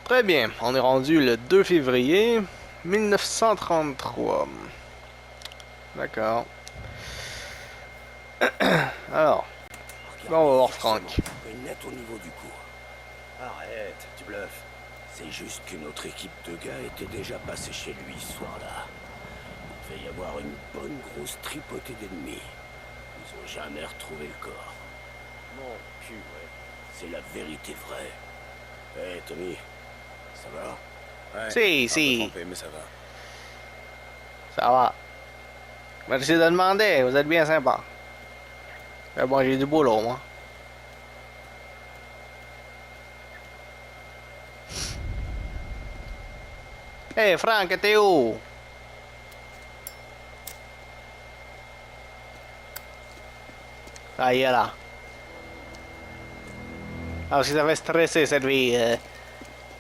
Très bien, on est rendu le 2 février 1933. D'accord. Alors, là on va voir Franck. Net au niveau du cou. Arrête, tu bluffes. C'est juste qu'une autre équipe de gars était déjà passée chez lui ce soir-là. Il devait y avoir une bonne grosse tripotée d'ennemis. Ils ont jamais retrouvé le corps. Mon cul, ouais. C'est la vérité vraie. Hé, Tommy, ça va? Ouais, Si. Trompé, mais ça va. Ça va. Merci de demander, vous êtes bien sympa. Mais bon, j'ai du boulot, moi. Hey Franck, t'es où? Ah, il est là. Alors, si ça fait stresser cette vie,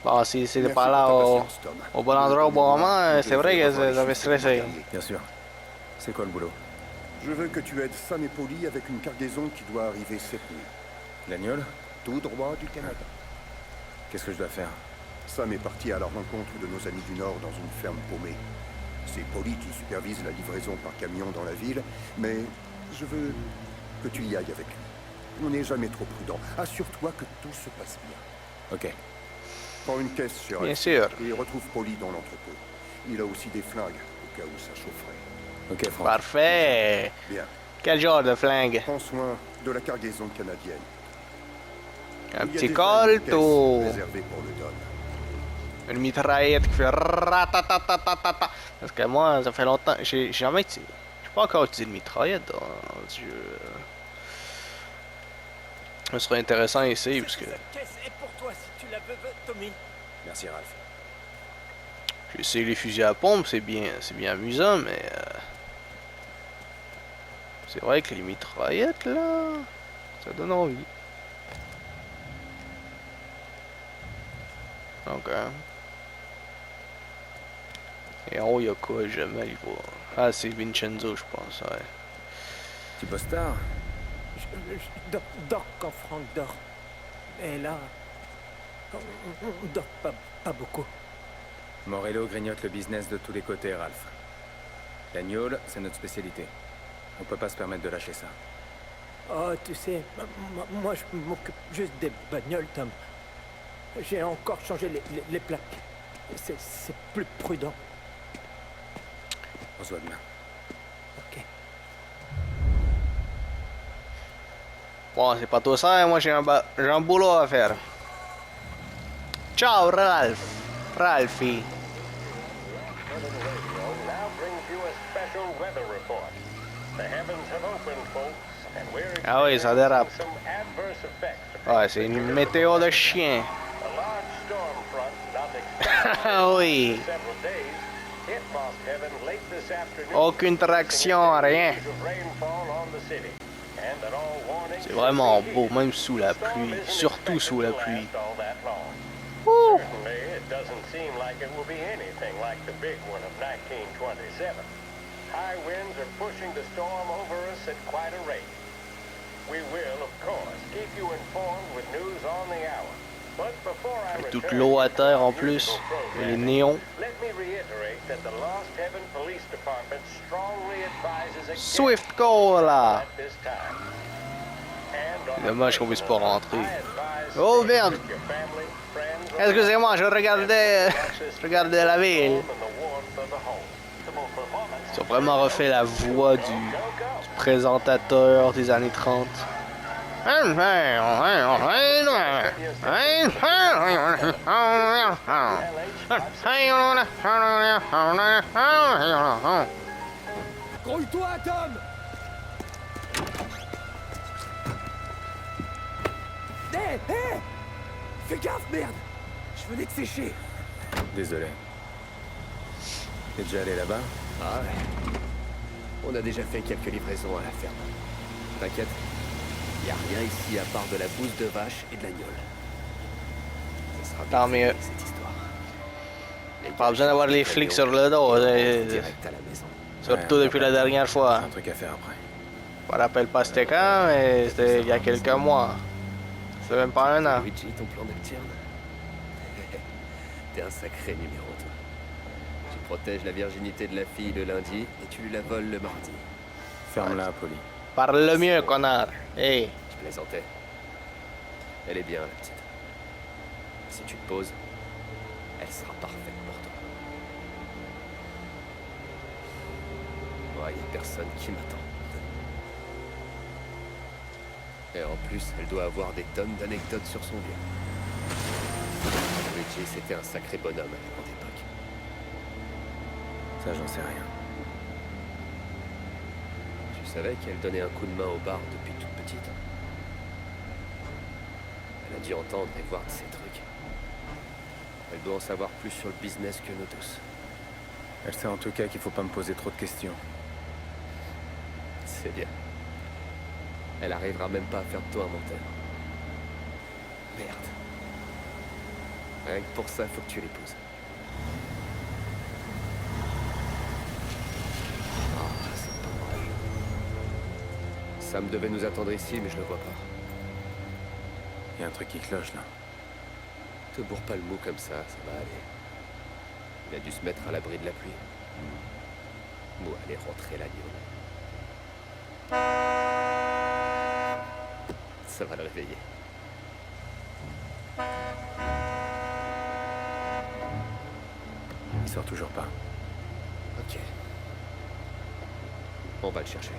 bon, si c'était pas là au bon endroit au bon moment, c'est vrai que ça fait stresser. Bien sûr. C'est quoi le boulot? Je veux que tu aides Sam et Polly avec une cargaison qui doit arriver cette nuit. L'agneau? Tout droit du Canada. Qu'est-ce que je dois faire? Sam est parti à la rencontre de nos amis du Nord dans une ferme paumée. C'est Polly qui supervise la livraison par camion dans la ville, mais je veux que tu y ailles avec lui. On n'est jamais trop prudent. Assure-toi que tout se passe bien. Ok. Prends une caisse, cher. Bien sûr. Et retrouve Polly dans l'entrepôt. Il a aussi des flingues, au cas où ça chaufferait. Ok, Franck. Parfait. Bien. Quel genre de flingue? Prends soin de la cargaison canadienne. Un Il y a petit déjà colt une ou caisse réservée pour le Don. une mitraillette qui fait ratatatata? Parce que moi, ça fait longtemps, j'ai jamais utilisé. J'ai pas encore utilisé de mitraillette. Oh, Dieu. Ce serait intéressant ici parce que Cette caisse est pour toi si tu la veux, Tommy. Merci, Ralph. j'ai essayé les fusils à pompe, c'est bien amusant, mais c'est vrai que les mitraillettes là, ça donne envie. Donc, et en haut, il y a quoi? Jamais il va. Ah, c'est Vincenzo, je pense, ouais. Tu bosses tard? Je dors quand Franck dort. Et là, on dort pas beaucoup. Morello grignote le business de tous les côtés, Ralph. L'agneau, c'est notre spécialité. On peut pas se permettre de lâcher ça. Oh, tu sais, moi je m'occupe juste des bagnoles, Tom. J'ai encore changé les plaques. C'est plus prudent. On se voit demain. Ok. Bon, c'est pas tout ça, moi j'ai un boulot à faire. Ciao, Ralph. Ralphie. Ah oui, ça dérape. Ouais, c'est une météo de chien. Ah oui. Aucune traction, rien. C'est vraiment beau, même sous la pluie. Surtout sous la pluie. Ouh. High winds are pushing the storm over us at quite a rate. We will, of course, keep you informed with news on the hour. But before I Et toute return l'eau à to terre en our plus. usual Et les programming, néons. let me reiterate that the Lost Heaven Police Department strongly advises against Swift Cola. at this time. And on Dommage qu'on puisse pas rentrer. I advise Oh staying merde. with your family, friends, Excusez-moi, je regardais la ville. and the warmth of the home. Performance. Ils ont vraiment refait la voix du présentateur des années 30. Grouille-toi, Tom! Hé! Hé! Fais gaffe, merde! Je venais de sécher. Désolé. T'es déjà allé là-bas? Ah ouais. On a déjà fait quelques livraisons à la ferme. T'inquiète, y a rien ici à part de la bouse de vache et de l'agneau. Ça sera Tant bien mieux. cette histoire. Les Pas gars besoin d'avoir achètent les des flics camions, sur le dos. direct à la maison. Surtout Ouais, depuis la dernière C'est fois. un truc à faire après. Je me rappelle pas c'était quand, mais c'était il y a quelques mois. C'est même pas un an. Luigi, ton plan nocturne? T'es un sacré numéro, toi. Tu protèges la virginité de la fille le lundi et tu lui la voles le mardi. Ferme-la, Polly. Parle mieux, connard. Hey. Je plaisantais. Elle est bien, la petite. Si tu te poses, elle sera parfaite pour toi. Moi, y a personne qui m'attend. Et en plus, elle doit avoir des tonnes d'anecdotes sur son vieux. Luigi, c'était un sacré bonhomme à la grande époque. Ça, j'en sais rien. Tu savais qu'elle donnait un coup de main au bar depuis toute petite? Elle a dû entendre et voir de ces trucs. Elle doit en savoir plus sur le business que nous tous. Elle sait en tout cas qu'il faut pas me poser trop de questions. C'est bien. Elle arrivera même pas à faire de toi un menteur. Merde. Rien que pour ça, faut que tu l'épouses. Ah, c'est pas vrai. Sam devait nous attendre ici, mais je le vois pas. Il y a un truc qui cloche, là. Te bourre pas le mou comme ça va aller. Il a dû se mettre à l'abri de la pluie. Ou aller rentrer l'agneau. Ça va le réveiller. Il sort toujours pas. Ok. On va le chercher.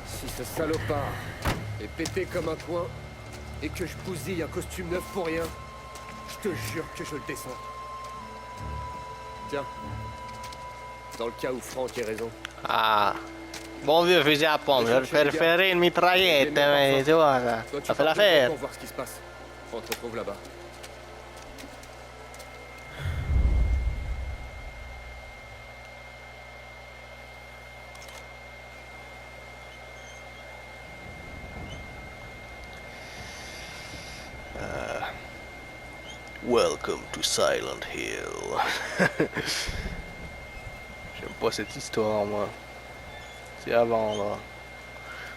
Si ce salopard est pété comme un coin et que je bousille un costume neuf pour rien, je te jure que je le descends. Tiens. Dans le cas où Franck ait raison. Ah. Bon vieux fusil à pompe, je vais préférer une mitraillette, mais tu vois, ça fait l'affaire. Pour voir ce qui se passe. On te retrouve là-bas. Welcome to Silent Hill. J'aime pas cette histoire, moi. C'est à vendre.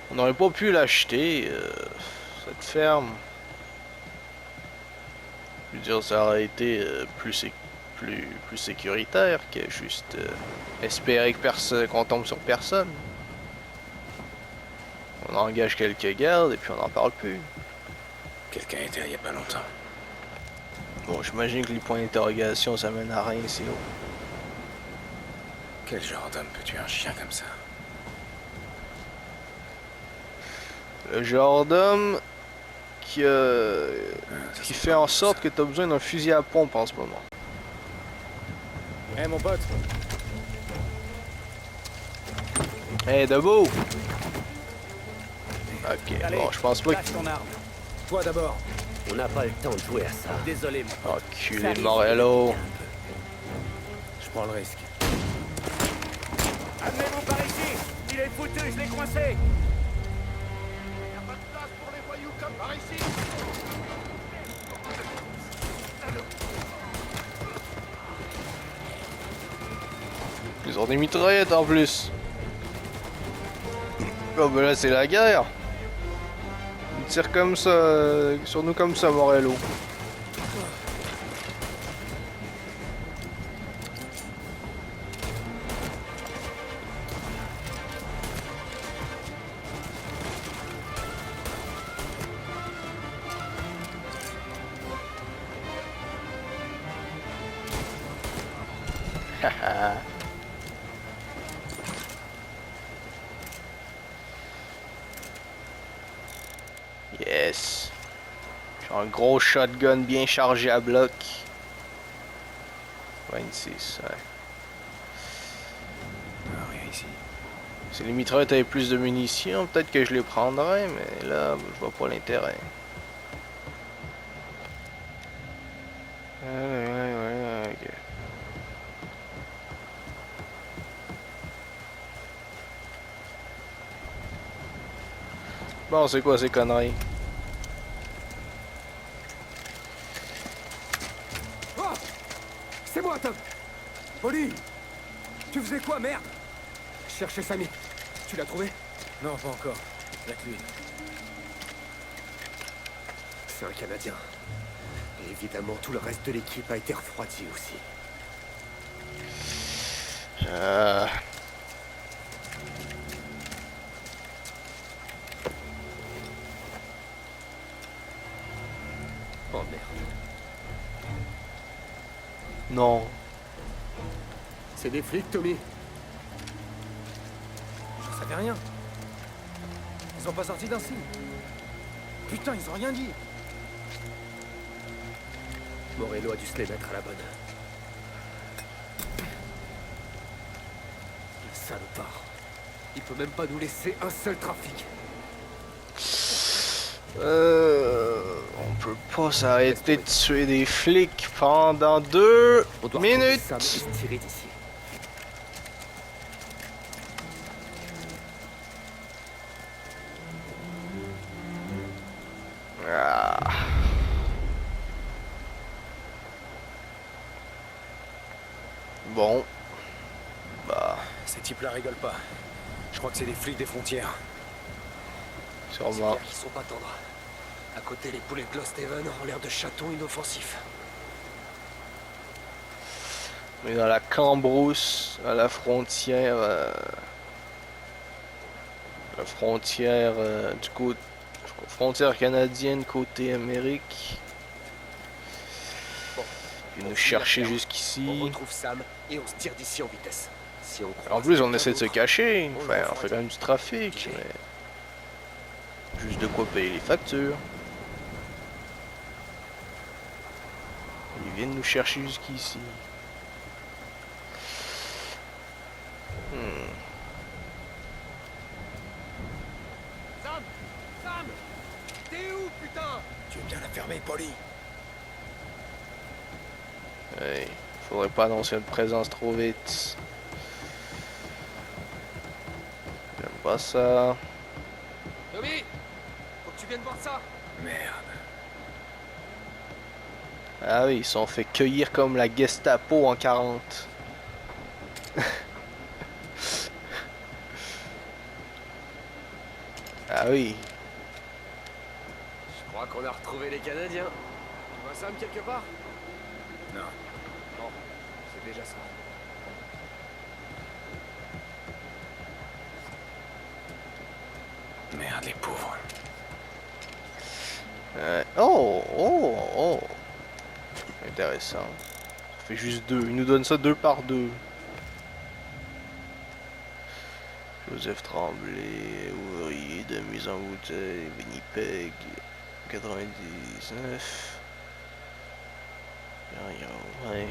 On n'aurait pas pu l'acheter, cette ferme. Je veux dire, ça aurait été plus sécuritaire que juste espérer que qu'on tombe sur personne. On engage quelques gardes et puis on n'en parle plus. Quelqu'un était là il y a pas longtemps. Bon, j'imagine que les points d'interrogation ça mène à rien sinon. Quel genre d'homme peut tuer un chien comme ça? Le genre d'homme qui fait en sorte que t'as besoin d'un fusil à pompe en ce moment. Hé, mon pote! Hey, debout! Ok, Allez, bon, je pense pas que... lâche ton arme. Toi d'abord! On n'a pas le temps de jouer à ça. Désolé, mon pote. Enculé de Morello! Je prends le risque. Amenez-vous par ici. Il est foutu, je l'ai coincé. Ils ont des mitraillettes en plus! Oh ben là c'est la guerre! Ils tirent comme ça, sur nous comme ça, Morello. Haha. Yes. J'ai un gros shotgun bien chargé à bloc. 26, ouais. Ah, rien ici. Si les mitraillettes avaient plus de munitions, peut-être que je les prendrais, mais là, je vois pas l'intérêt. Ouais, ok. Bon, c'est quoi ces conneries? Oh! C'est moi, Tom! Polly! Tu faisais quoi, merde? Je cherchais Samy. Tu l'as trouvé? Non, pas encore. La pluie. C'est un Canadien. Et évidemment, tout le reste de l'équipe a été refroidi aussi. Oh merde. Non. C'est des flics, Tommy. J'en savais rien. Ils ont pas sorti d'un signe. Putain, ils ont rien dit. Morello a dû se les mettre à la bonne. Le salopard. Il peut même pas nous laisser un seul trafic. On peut pas s'arrêter de tuer des flics pendant 2 On doit retrouver minutes. Sam et se tirer d'ici. Ah. Bon. Bah, Ces types-là rigolent pas. Je crois que c'est des flics des frontières. sûrement. Ils sont pas tendres. À côté, les poulets de Lost Haven ont l'air de chatons inoffensifs. Mais dans la Cambrousse, à la frontière. La frontière du côté. Frontière canadienne côté Amérique. Bon. Puis On nous fouille la chercher ferme. On jusqu'ici. retrouve Sam et on se tire d'ici en vitesse. Si on En croise plus, on quelqu'un essaie de se d'autre, cacher. on le Enfin, on refroidit. fait quand même du trafic, mais. Juste de quoi payer les factures. Ils viennent nous chercher jusqu'ici. Sam! Sam! T'es où, putain? Tu veux bien la fermer, Polly? Ouais, faudrait pas annoncer notre présence trop vite. J'aime pas ça. Tommy! Faut que tu viennes voir ça! Merde. Ah oui, ils se sont fait cueillir comme la Gestapo en 40. Ah oui. Je crois qu'on a retrouvé les Canadiens. Tu vois Sam quelque part? Non. Bon, c'est déjà ça. Merde, les pauvres. Oh. Intéressant. Ça fait juste 2. Ils nous donnent ça 2 par 2. Joseph Tremblay, ouvrier de mise en bouteille, Winnipeg, 99. Ouais.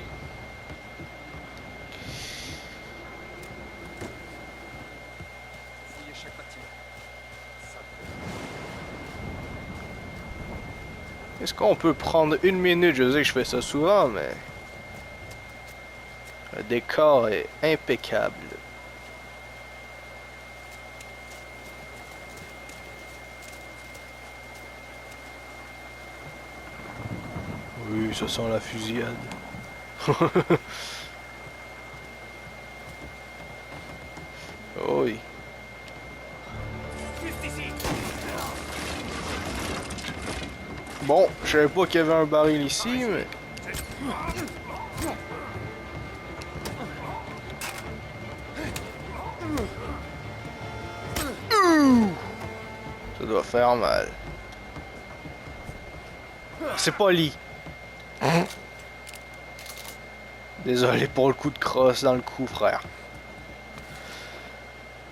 Fouillez chaque bâtiment. Sam. Est-ce qu'on peut prendre 1 minute? Je sais que je fais ça souvent, mais... Le décor est impeccable. Oui, ça sent la fusillade. Oh oui. Juste ici. Bon, je savais pas qu'il y avait un baril ici, mais... Ça doit faire mal. C'est pas lit. Désolé pour le coup de crosse dans le cou, frère.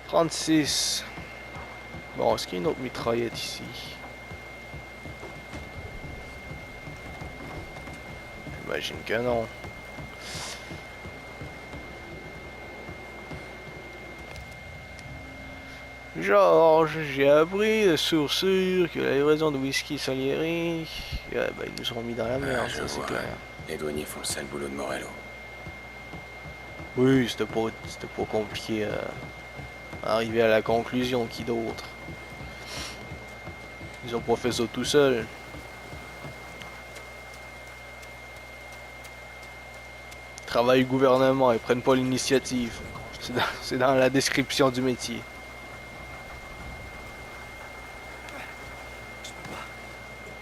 36. Bon, est-ce qu'il y a une autre mitraillette ici? J'imagine que non. Georges, j'ai appris de source sûre que la livraison de whisky Salieri, ben, ils nous ont mis dans la merde, je ça c'est vois. clair. Les douaniers font le sale boulot de Morello. Oui, c'était pas compliqué à arriver à la conclusion, qui d'autre. Ils ont pas fait ça tout seuls. Travail gouvernement, ils prennent pas l'initiative. C'est dans la description du métier.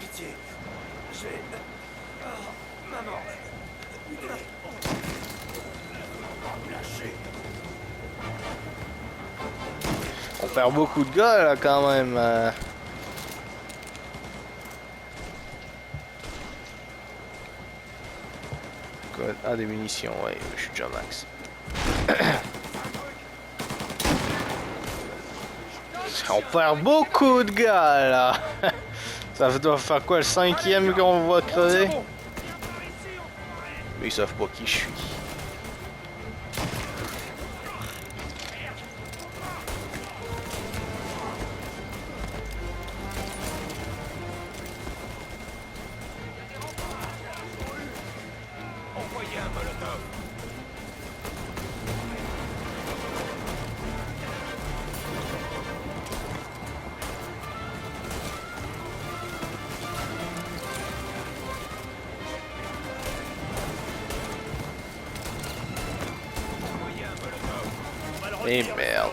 Pitié. Je vais... On perd beaucoup de gars là quand même. Quoi? Ah, des munitions, ouais, je suis déjà max. On perd beaucoup de gars là. Ça doit faire quoi, le 5e qu'on va crever? Mais ils savent pas qui je suis. Et merde.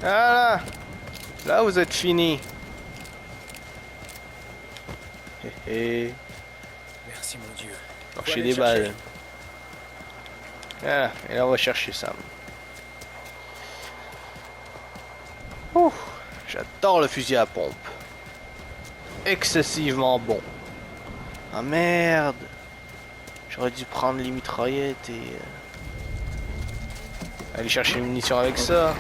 Ah là! Là vous êtes fini. Hé hé. Merci, mon Dieu. Marcher des balles. Ah, et là on va chercher Sam. Ouh, j'adore le fusil à pompe. Excessivement bon. Ah merde. J'aurais dû prendre les mitraillettes et... aller chercher une munition avec ça.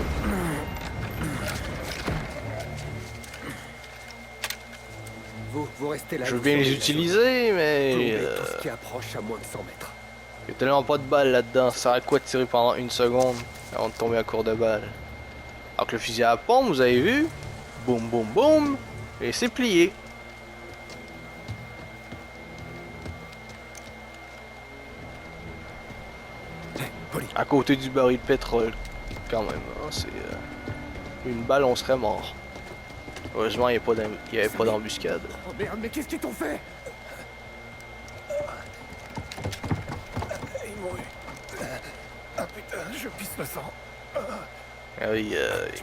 Vous restez là. Je veux bien les utiliser, mais... Tout ce qui approche à moins de 100 mètres. Il y a tellement pas de balles là-dedans. Ça sert à quoi de tirer pendant une seconde avant de tomber à court de balles? Alors que le fusil à pompe, vous avez vu? Boum boum boum! Et c'est plié. À côté du baril de pétrole. Quand même, hein, c'est... une balle, on serait mort. Heureusement, il n'y avait pas d'embuscade. Oh merde, mais qu'est-ce qu'ils t'ont fait? Ils m'ont eu. Ah putain, je pisse le sang. Ah oui,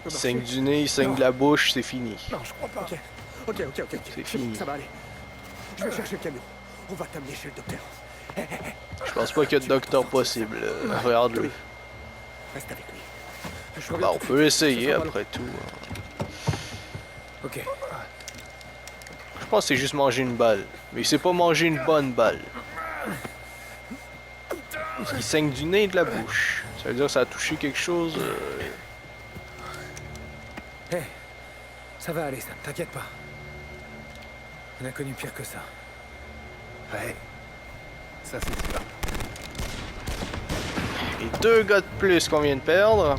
il saigne du nez, il saigne de la bouche, c'est fini. Non, je crois pas. Ok. C'est fini. Ça va aller. Je vais chercher le camion. On va t'amener chez le docteur. Je pense pas qu'il y a de docteur possible. Regarde-le. Reste avec lui. Je Bah, reviens on tout de peut suite. essayer Ce sera après tout. Ok. Je pense que c'est juste manger une balle. Mais c'est pas manger une bonne balle. Il saigne du nez et de la bouche. Ça veut dire que ça a touché quelque chose. Hé, ça va aller, Sam, t'inquiète pas. On a connu pire que ça. Ouais. Ça, c'est sûr. Et 2 gars de plus qu'on vient de perdre.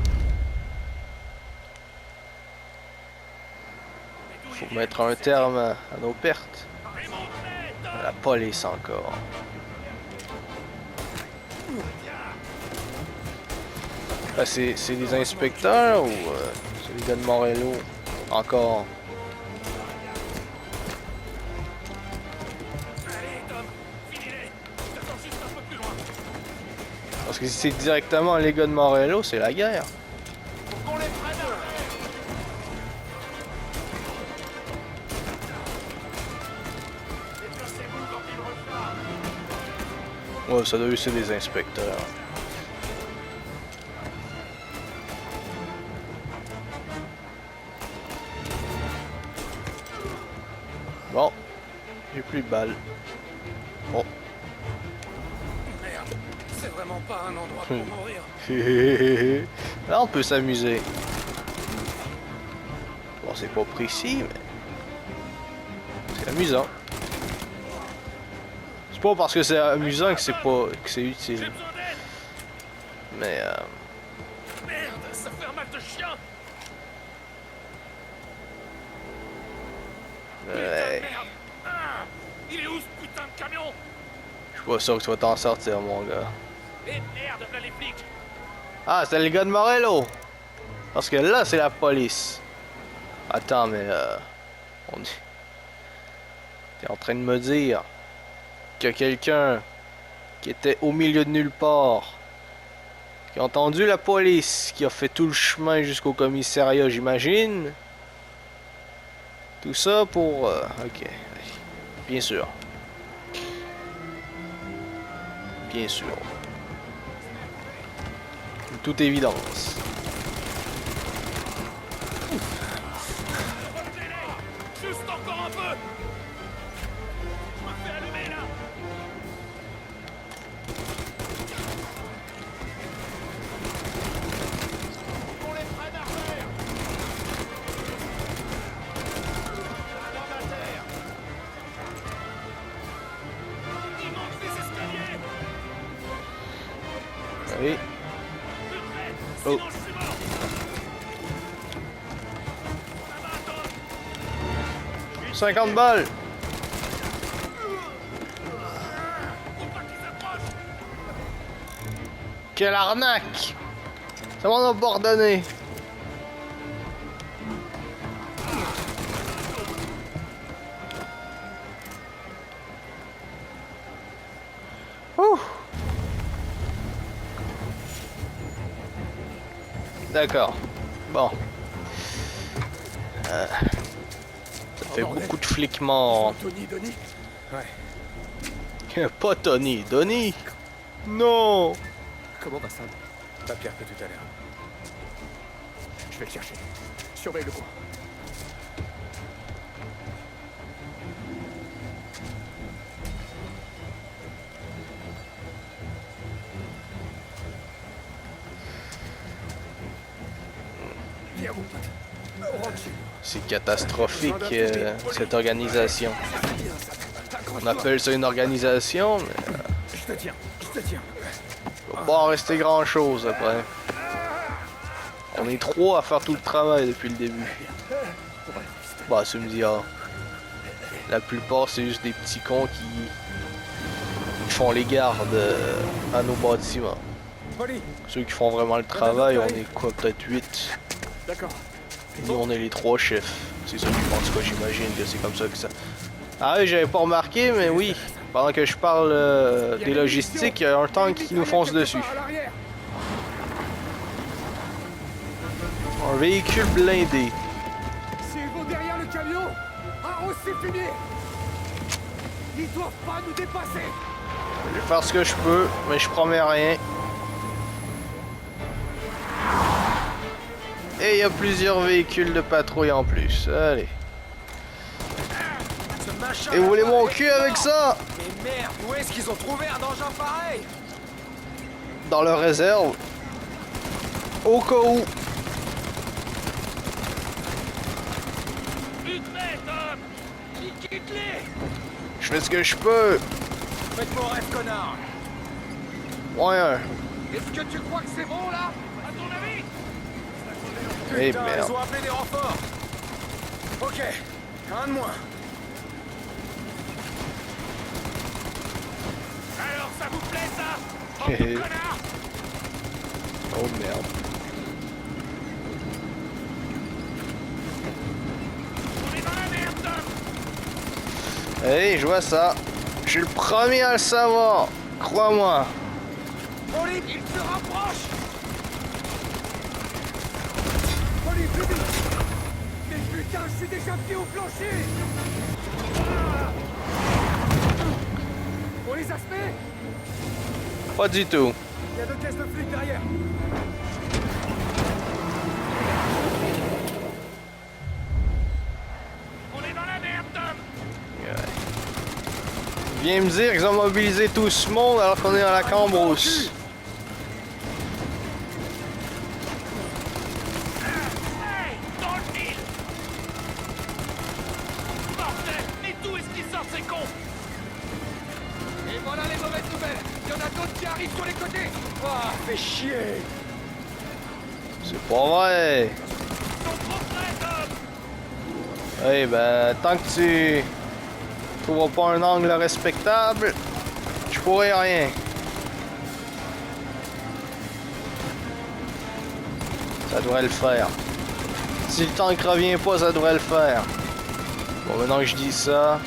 Faut mettre un terme à nos pertes. La police encore. Ah, c'est des inspecteurs ou c'est les gars de Morello? Encore. Parce que si c'est directement les gars de Morello, c'est la guerre. Ouais, ça doit être des inspecteurs. Bon, j'ai plus de balles. Oh. Merde, c'est vraiment pas un endroit pour mourir. Là, on peut s'amuser. Bon, c'est pas précis, mais c'est amusant. C'est pas parce que c'est amusant que c'est utile. Mais Merde, ça fait un mal de chien. ouais. Merde. Ah, il est où ce putain de camion? Je suis pas sûr que tu vas t'en sortir, mon gars. Eh merde, là les flics. Ah, c'est les gars de Morello! Parce que là, c'est la police. Attends, mais on est... T'es en train de me dire qu'il y a quelqu'un qui était au milieu de nulle part, qui a entendu la police, qui a fait tout le chemin jusqu'au commissariat, j'imagine. Tout ça pour... ok. Bien sûr. Bien sûr. De toute évidence. Juste encore un peu. Je me fais allumer là. On les freine à faire. La bande à terre. Il manque des escaliers. Oui. Plus près. Oh. Sinon je suis mort. Ça va, Tom. 50 balles. Faut pas qu'ils s'approchent. Quelle arnaque. Ça m'en a pardonné. Ouh. D'accord. Bon. Ça fait beaucoup de flics morts. Tony, Denis? Ouais, Pas Tony. Donnie? Non. Comment va Sam? pas pire que tout à l'heure. Je vais le chercher. Surveille le coin. Viens, mon pote. Rentre chez nous. C'est catastrophique, cette organisation. On appelle ça une organisation, mais Je te tiens, je te tiens. il va pas en rester grand chose après. On est trois à faire tout le travail depuis le début. Bah, tu me dis, ah. La plupart, c'est juste des petits cons qui font les gardes à nos bâtiments. Polly, Ceux qui font vraiment le travail, on est quoi, peut-être 8. D'accord. Nous, on est les 3 chefs. C'est ça que je pense, quoi, j'imagine que c'est comme ça que ça... Ah oui, j'avais pas remarqué, mais oui. Pendant que je parle des logistiques, il y a un tank qui nous fonce dessus. Un véhicule blindé. S'ils vont derrière le camion, arrose ses fumiers. Ils doivent pas nous dépasser. Je vais faire ce que je peux, mais je promets rien. Et il y a plusieurs véhicules de patrouille en plus. Allez. Et vous voulez mon cul avec ça? mais merde, où est-ce qu'ils ont trouvé un engin pareil? Dans leur réserve. Au cas où. Plus près, Tom. Liquide-les. Je fais ce que je peux. Faites mon rêve, connard. Ouais. Est-ce que tu crois que c'est bon, là? À ton avis? Eh Putain, merde. ils ont appelé des renforts. Ok, un de moins. Alors, ça vous plaît, ça? Oh, Hé hé. connard. Oh merde. On est dans la merde, Tom. Hey, je vois ça. Je suis le premier à le savoir. Crois-moi. Polly, il se rapproche. Polly, plus vite. Mais putain, je suis déjà pied au plancher. Ah. On les a semés. Pas du tout. Il y a 2 caisses de flics derrière. On est dans la merde, Tom. Viens me dire qu'ils ont mobilisé tout ce monde alors qu'on est dans la cambrousse. Hey, dans le mille. Bordel, mais d'où est-ce qu'ils sortent, ces cons? Et voilà les mauvaises nouvelles. Il y en a d'autres qui arrivent sur les côtés. Ah, fais chier. C'est pas vrai. Ils sont trop près, Tom. Eh ben, tant que tu trouveras pas un angle respectable, je pourrai rien. Ça devrait le faire. Si le tank revient pas, ça devrait le faire. Bon, maintenant que je dis ça...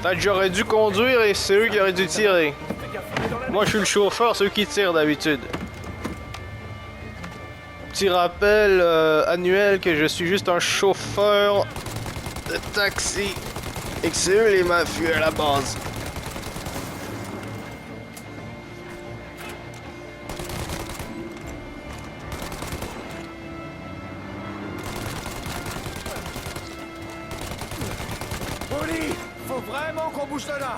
Peut-être que j'aurais dû conduire et c'est eux qui auraient dû tirer. Moi, je suis le chauffeur, c'est eux qui tirent d'habitude. Petit rappel annuel que je suis juste un chauffeur de taxi et que c'est eux les mafieux à la base. Oli, faut vraiment qu'on bouge de là.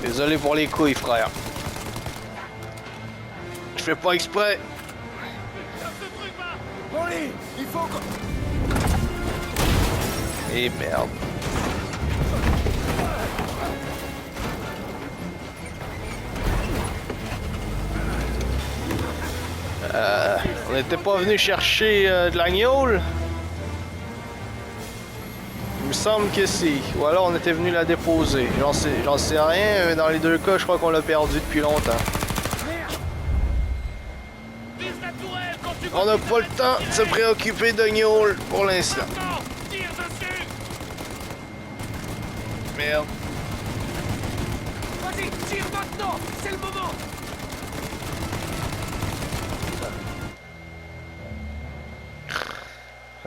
Désolé pour les couilles, frère. Je fais pas exprès. Oli, il faut qu'on... Et merde. On n'était pas venu chercher de la gnôle? Il me semble que si. Ou alors on était venu la déposer. J'en sais rien, mais dans les deux cas, je crois qu'on l'a perdu depuis longtemps. On n'a pas le temps de se préoccuper de gnôle pour l'instant. Merde. Vas-y, tire maintenant. C'est le moment.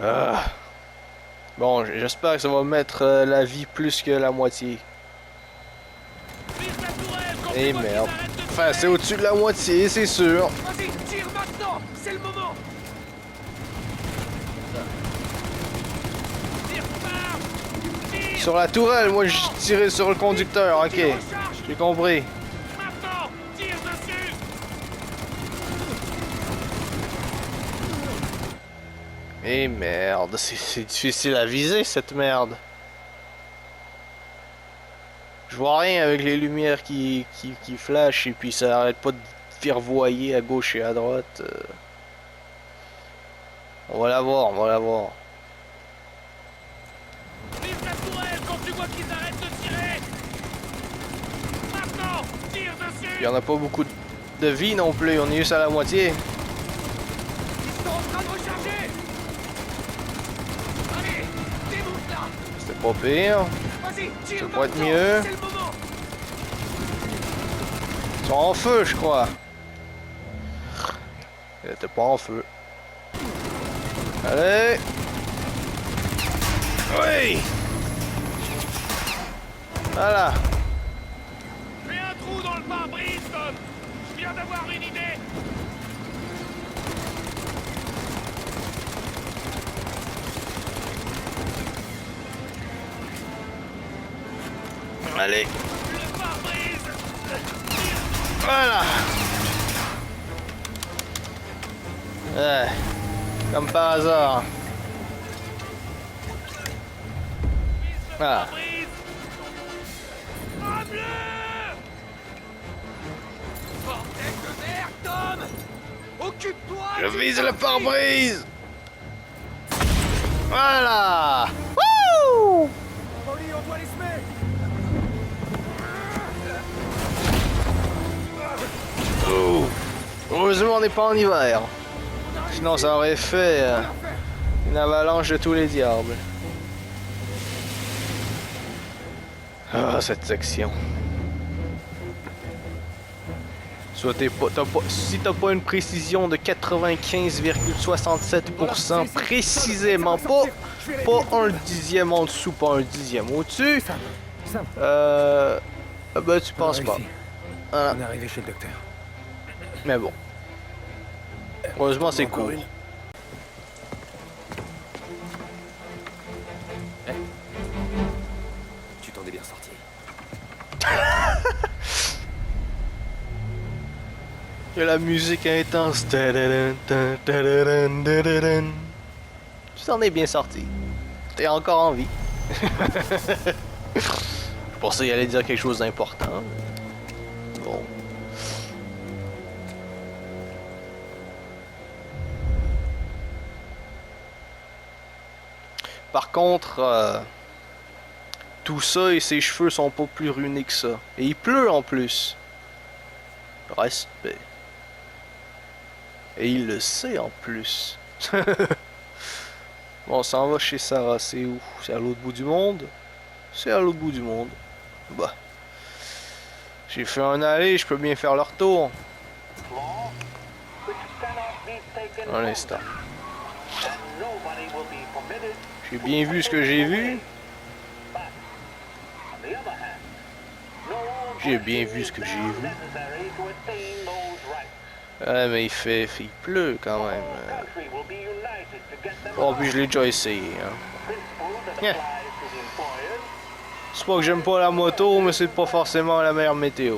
Ah. Bon, j'espère que ça va mettre la vie plus que la moitié. Et merde. Enfin, c'est au-dessus de la moitié, c'est sûr. Vas-y, tire maintenant. C'est le moment. Tire pas. Tire. Sur la tourelle, moi je tirais sur le conducteur, ok. J'ai compris. Maintenant, tire dessus. Et merde, c'est difficile à viser cette merde. Je vois rien avec les lumières qui flashent et puis ça arrête pas de virevoyer à gauche et à droite. On va la voir, on va la voir. Vise la tourelle quand tu vois qu'ils arrêtent de tirer. Maintenant, tire dessus. Il y en a pas beaucoup de vie non plus, on est juste à la moitié. Ils sont en train de recharger. Allez, démonte là. C'était pas pire. Vas-y, tire Ça pourrait être maintenant. mieux. C'est le moment. Ils sont en feu, je crois. Il était pas en feu. Allez! Oui! Voilà! Fais un trou dans le pare-brise, Tom. Je viens d'avoir une idée. Allez! Le pare-brise. Voilà! Ouais. Comme par hasard. Ah. Pare-brise. Ah, bleu. Bordel de merde, Tom. Occupe-toi. Je vise le pare-brise! Voilà! Wouh! Oli, on doit les semer. Oh. Heureusement, on n'est pas en hiver. Sinon, ça aurait fait une avalanche de tous les diables. Ah, cette section. Soit si t'as pas une précision de 95,67% précisément, pas un dixième en dessous, pas un dixième au-dessus, ben tu penses pas. Voilà. On est arrivé chez le docteur. Mais bon. Heureusement, c'est Encore cool. une. Tu t'en es bien sorti. Il y a la musique intense. Tadadun, tadadun, tadadun. Tu t'en es bien sorti. T'es encore en vie. Je pensais qu'il allait dire quelque chose d'important. Bon. Par contre, tout ça et ses cheveux sont pas plus ruinés que ça. Et il pleut en plus. Respect. Et il le sait en plus. Bon, on s'en va chez Sarah. C'est où? C'est à l'autre bout du monde? C'est à l'autre bout du monde. Bah. J'ai fait un aller, je peux bien faire le retour. Un instant. J'ai bien vu ce que j'ai vu. J'ai bien vu ce que j'ai vu. Ouais, mais il pleut quand même. Oh, puis je l'ai déjà essayé. Hein. Yeah. C'est pas que j'aime pas la moto, mais c'est pas forcément la meilleure météo.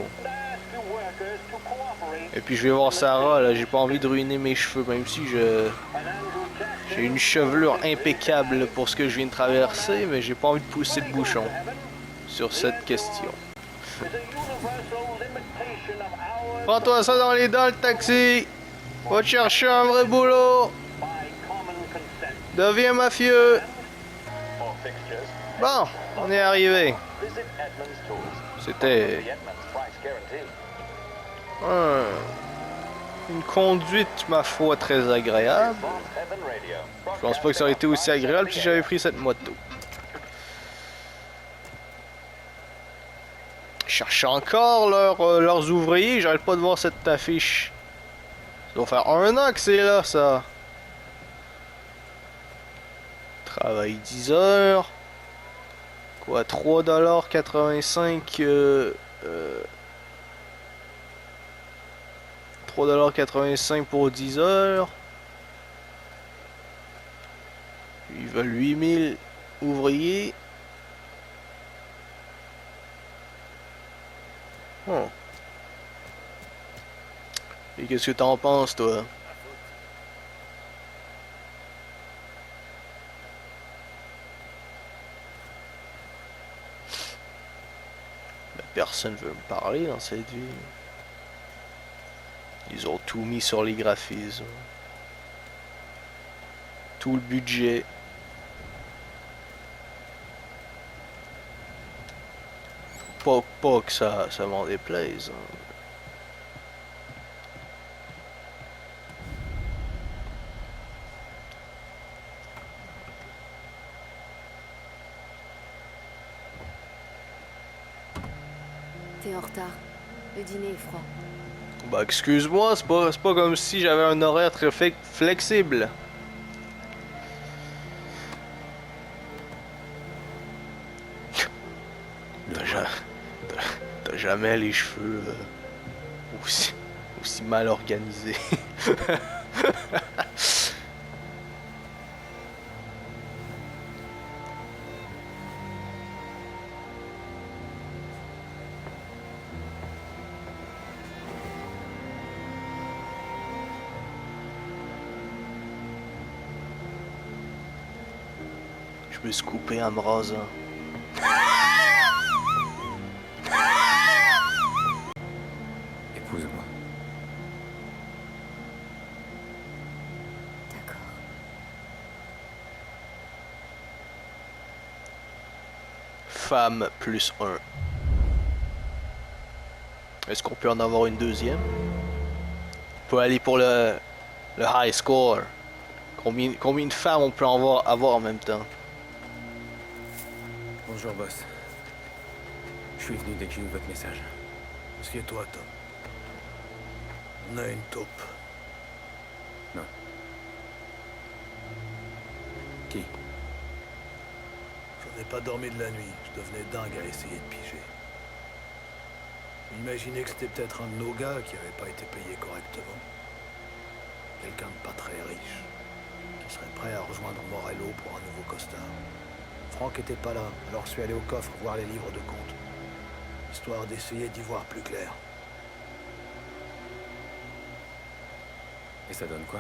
Et puis je vais voir Sarah, là, j'ai pas envie de ruiner mes cheveux, même si j'ai une chevelure impeccable pour ce que je viens de traverser, mais j'ai pas envie de pousser le bouchon sur cette question. Prends-toi ça dans les dents, le taxi! Va te chercher un vrai boulot! Deviens mafieux! Bon, on est arrivé. C'était une conduite, ma foi, très agréable. Je pense pas que ça aurait été aussi agréable si j'avais pris cette moto. Je cherche encore leurs ouvriers, j'arrête pas de voir cette affiche. Ça doit faire 1 an que c'est là, ça. Travail 10 heures. Quoi, 3,85 $3,85 pour 10 heures. Ils veulent 8000 ouvriers. Oh. Et qu'est-ce que t'en penses, toi? Personne veut me parler dans cette vie. Ils ont tout mis sur les graphismes. Tout le budget. Pas que ça m'en déplaise. Hein. T'es en retard. Le dîner est froid. Bah excuse-moi, c'est pas comme si j'avais un horaire très flexible. T'as jamais les cheveux aussi mal organisés. Je me suis coupé en me rasant. Épouse-moi. D'accord. Femme plus 1. Est-ce qu'on peut en avoir une deuxième? On peut aller pour le high score. Combien de femmes on peut avoir en même temps? Bonjour, boss. Je suis venu dès que j'ai eu votre message. Assieds-toi, Tom. On a une taupe. Non. Qui? J'en ai pas dormi de la nuit. Je devenais dingue à essayer de piger. Imaginez que c'était peut-être un de nos gars qui avait pas été payé correctement. Quelqu'un de pas très riche, qui serait prêt à rejoindre Morello pour un nouveau costard. Franck était pas là, alors je suis allé au coffre voir les livres de compte, histoire d'essayer d'y voir plus clair. Et ça donne quoi?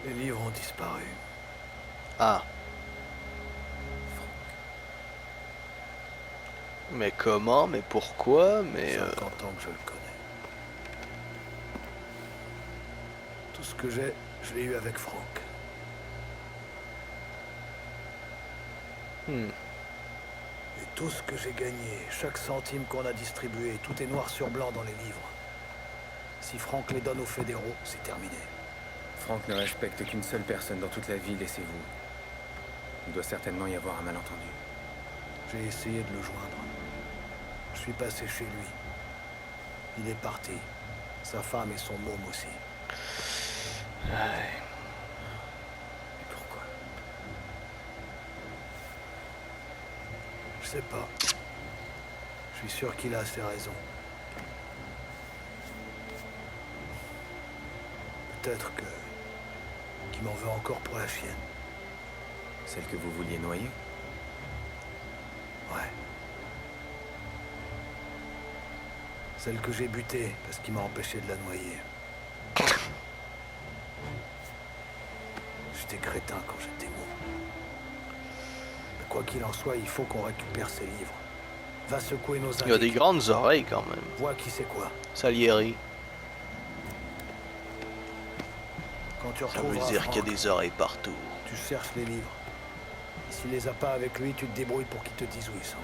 Les livres ont disparu. Ah. Mais comment? Mais pourquoi? Mais 50 ans que je le connais. Tout ce que j'ai, je l'ai eu avec Franck. Et tout ce que j'ai gagné, chaque centime qu'on a distribué, tout est noir sur blanc dans les livres. Si Franck les donne aux fédéraux, c'est terminé. Franck ne respecte qu'une seule personne dans toute la ville et c'est vous. Il doit certainement y avoir un malentendu. J'ai essayé de le joindre. Je suis passé chez lui. Il est parti. Sa femme et son môme aussi. Et pourquoi? Je sais pas. Je suis sûr qu'il a ses raisons. Peut-être qu'il m'en veut encore pour la chienne. Celle que vous vouliez noyer? Ouais. Celle que j'ai butée parce qu'il m'a empêché de la noyer. J'étais crétin quand j'étais mou. Mais quoi qu'il en soit, il faut qu'on récupère ces livres. Va secouer nos Il a des grandes oreilles quand même. Vois qui c'est quoi. Salieri. Quand tu Ça veut retrouveras dire qu'il y a Franck, des oreilles partout. tu cherches les livres. Et s'il les a pas avec lui, tu te débrouilles pour qu'il te dise où ils sont.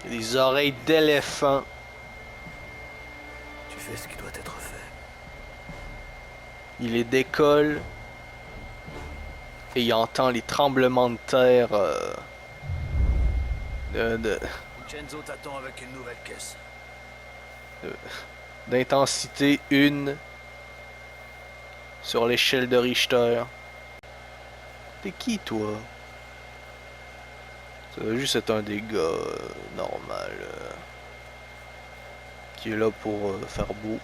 Il y a des oreilles d'éléphant. Tu fais ce qui doit être fait. Il les décolle. Et il entend les tremblements de terre Vincenzo t'attend avec une nouvelle caisse. d'intensité 1 sur l'échelle de Richter. T'es qui toi? Ça va juste être un des gars normal qui est là pour faire beau.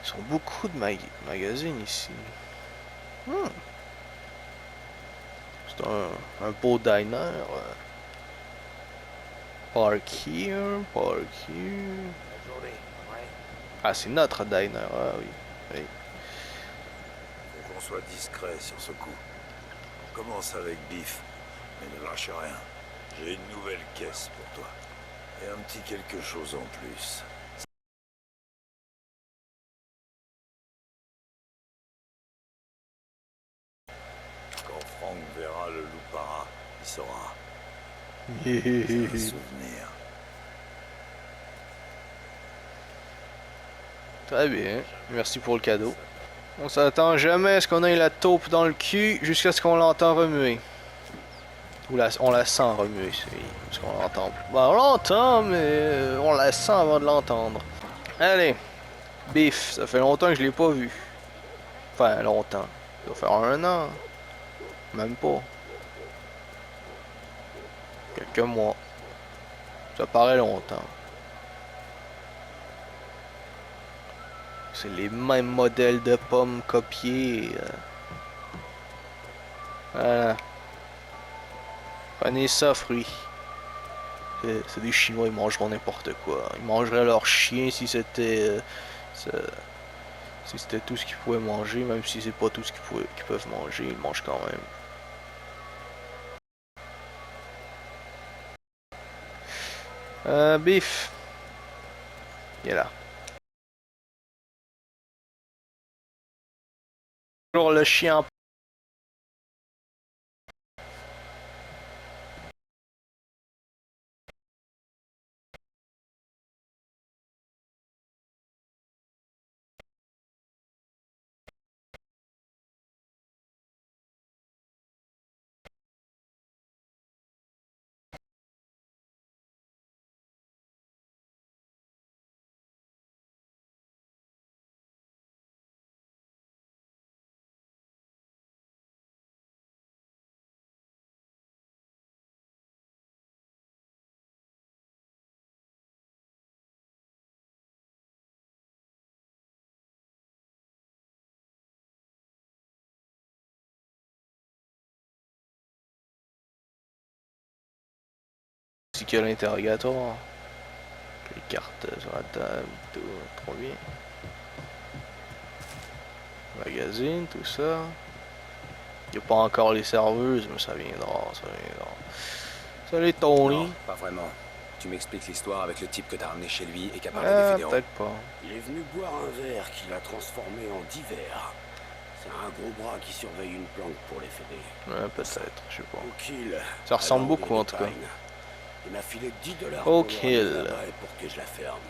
Ils sont beaucoup de magazines ici. C'est un beau diner. Park here, park here. Ah, c'est notre diner, ah oui. Oui. Faut qu'on soit discret sur ce coup. On commence avec Biff, mais ne lâche rien. J'ai une nouvelle caisse pour toi. Et un petit quelque chose en plus. Quand Franck verra le loup-para, il saura. C'est un souvenir. Très bien, merci pour le cadeau. On s'attend jamais à ce qu'on ait la taupe dans le cul jusqu'à ce qu'on l'entend remuer. Ou on la sent remuer, parce qu'on l'entend plus. Bah, on l'entend, mais on la sent avant de l'entendre. Allez, Biff, ça fait longtemps que je l'ai pas vu. Enfin, longtemps. Ça doit faire 1 an. Même pas. Quelques mois. Ça paraît longtemps. C'est les mêmes modèles de pommes copiés. Voilà. Prenez ça, fruits. C'est des Chinois, ils mangeront n'importe quoi. Ils mangeraient leur chien si c'était... si c'était tout ce qu'ils pouvaient manger, même si c'est pas tout ce qu'ils peuvent manger, ils mangent quand même. Biff. Il est là. Toujours le chien. C'est qu'il y a l'interrogatoire. Les cartes sur la table, tout, trop bien. Magazine, tout ça. Il n'y a pas encore les serveuses, mais ça viendra, ça viendra. Salut Tony. Non, pas vraiment. Tu m'expliques l'histoire avec le type que t'as ramené chez lui et qui a parlé Ah, des fédéraux. peut-être pas. Il est venu boire un verre qu'il a transformé en divers. C'est un gros bras qui surveille une planque pour les fédés. Ouais, peut-être, je sais pas. O'Kill. Ça ressemble allant beaucoup, des en tout cas. Pines. Il m'a filé $10 O'Kill. pour que je la ferme.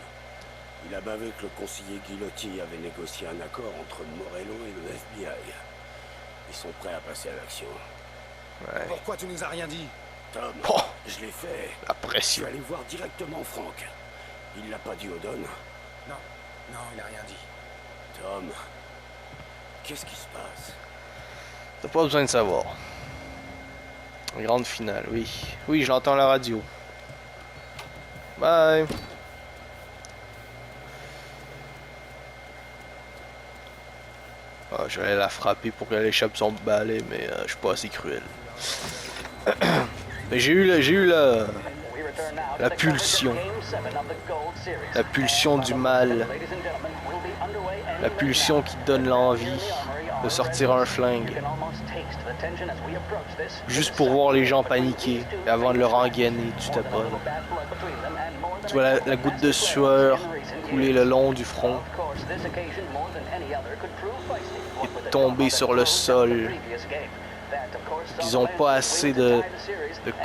Il a bavé que le conseiller Guillotti avait négocié un accord entre Morello et le FBI. Ils sont prêts à passer à l'action. Ouais. Pourquoi tu nous as rien dit? Tom, Oh, je l'ai fait. la Je pression. suis allé voir directement Frank. Il l'a pas dit au Don. Non, non, il a rien dit. Tom, qu'est-ce qui se passe? T'as pas besoin de savoir. Grande finale, oui. Oui, je l'entends à la radio. Bye. Ah, j'allais la frapper pour qu'elle échappe son balai, mais je suis pas assez cruel. Mais j'ai eu la pulsion. La pulsion du mal. La pulsion qui te donne l'envie de sortir un flingue. Juste pour voir les gens paniquer. Et avant de leur engainer, tu t'appelles. Tu vois la goutte de sueur couler le long du front. Et tomber sur le sol. Ils n'ont pas assez de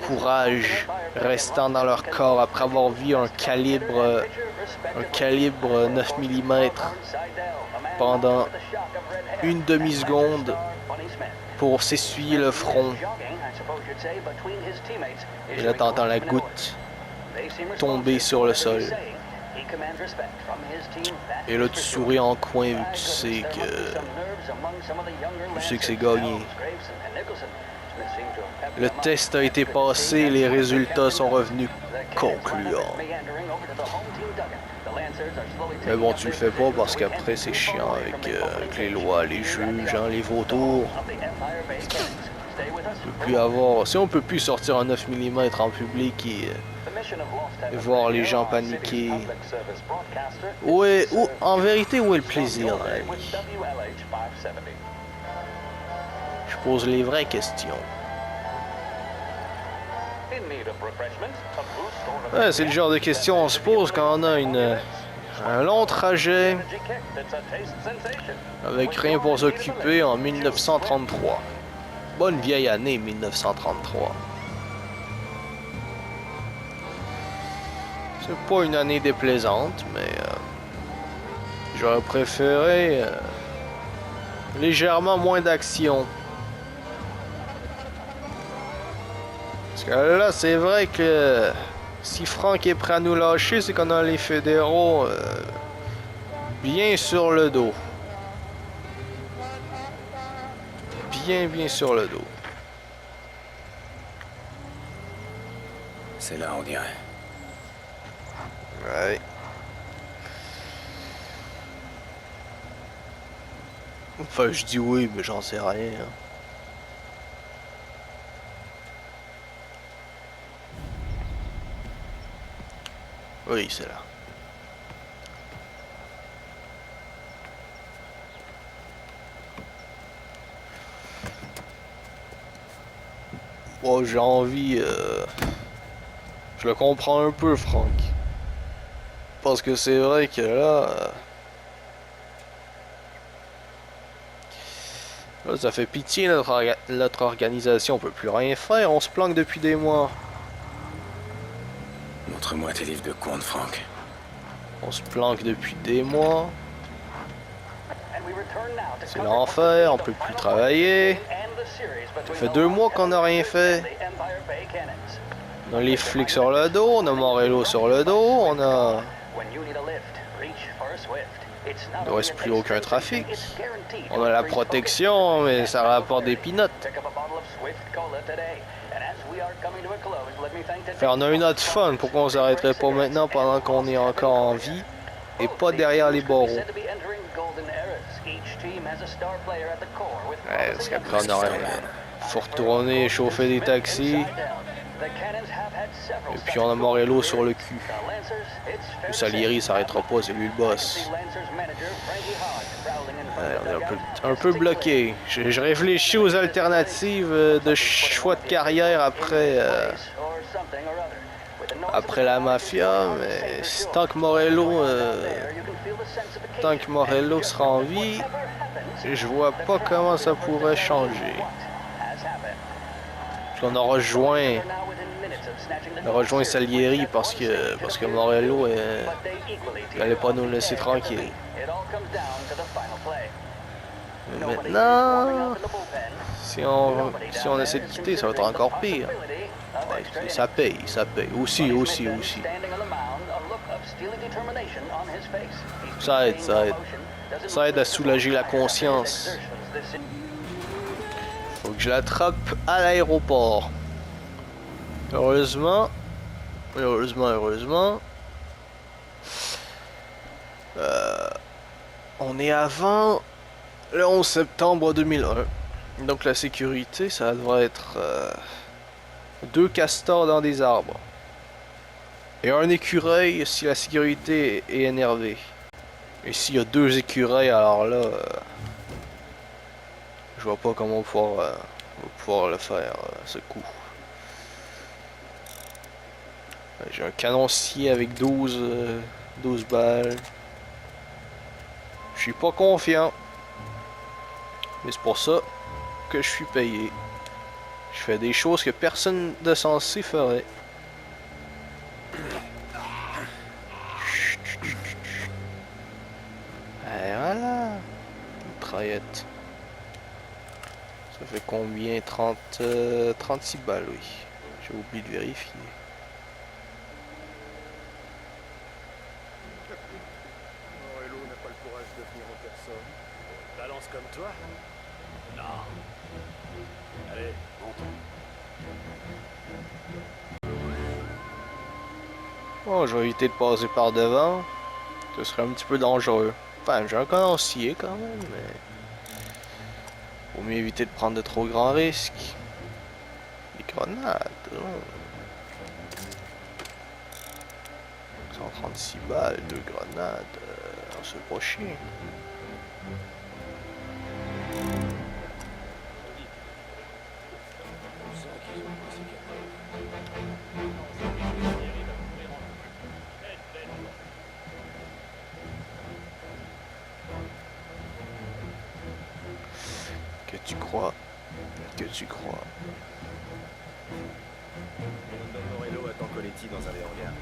courage restant dans leur corps après avoir vu un calibre 9 mm pendant une demi-seconde pour s'essuyer le front. Et là, t'entends la goutte tomber sur le sol. Et là, tu souris en coin vu que tu sais que c'est gagné. Le test a été passé, les résultats sont revenus concluants. Mais bon, tu le fais pas parce qu'après c'est chiant avec les lois, les juges, hein, les vautours. On peut plus avoir... Si on peut plus sortir un 9 mm en public et voir les gens paniquer. En vérité, où est le plaisir dans la vie? Je pose les vraies questions. Ouais, c'est le genre de questions qu'on se pose quand on a un long trajet avec rien pour s'occuper en 1933. Bonne vieille année 1933. C'est pas une année déplaisante, mais j'aurais préféré légèrement moins d'action. Parce que là, c'est vrai que si Frank est prêt à nous lâcher, c'est qu'on a les fédéraux bien sur le dos. Bien sur le dos. C'est là, on dirait. Ouais. Enfin, je dis oui, mais j'en sais rien. Hein. Oui, c'est là. Bon, j'ai envie... Je le comprends un peu, Frank. Parce que c'est vrai que là... Là, ça fait pitié, notre organisation. On peut plus rien faire. On se planque depuis des mois. Montre-moi tes livres de compte, Frank. On se planque depuis des mois. C'est l'enfer, on peut plus travailler. Ça fait 2 mois qu'on n'a rien fait. On a les flics sur le dos, on a Morello sur le dos, on a... Il ne reste plus aucun trafic. On a la protection, mais ça rapporte des peanuts. Enfin, on a une autre fun, pourquoi on s'arrêterait pas maintenant pendant qu'on est encore en vie et pas derrière les barreaux. Ouais, parce qu'après on aurait... Faut retourner chauffer des taxis. Et puis on a Morello sur le cul. Le Salieri s'arrêtera pas, c'est lui le boss. Ouais, on est un peu bloqué. Je réfléchis aux alternatives de choix de carrière après la mafia, mais tant que Morello sera en vie, je vois pas comment ça pourrait changer. On a rejoint On a rejoint Salieri parce que Morello n'allait pas nous laisser tranquilles. Mais maintenant, si on essaie de quitter, ça va être encore pire. Ouais, ça paye. Aussi. Ça aide à soulager la conscience. Faut que je l'attrape à l'aéroport. Heureusement, on est avant le 11 septembre 2001. Donc la sécurité, ça devrait être 2 castors dans des arbres. Et un écureuil si la sécurité est énervée. Et s'il y a 2 écureuils, alors là, je vois pas comment on va pouvoir le faire, ce coup. J'ai un canoncier avec 12 balles. Je suis pas confiant. Mais c'est pour ça que je suis payé. Je fais des choses que personne de censé ferait. Et voilà. Mitraillette. Ça fait combien? 36 balles, oui. J'ai oublié de vérifier. Morello n'a pas le courage de venir en personne. Balance comme toi? Non. Allez, monte. Bon, je vais éviter de passer par devant. Ce serait un petit peu dangereux. Enfin, j'ai un canoncier quand même, mais... Faut mieux éviter de prendre de trop grands risques. Des grenades, non. 136 balles, 2 grenades. C'est pas chier. Que tu crois. Morello attend Coletti dans un des hangars.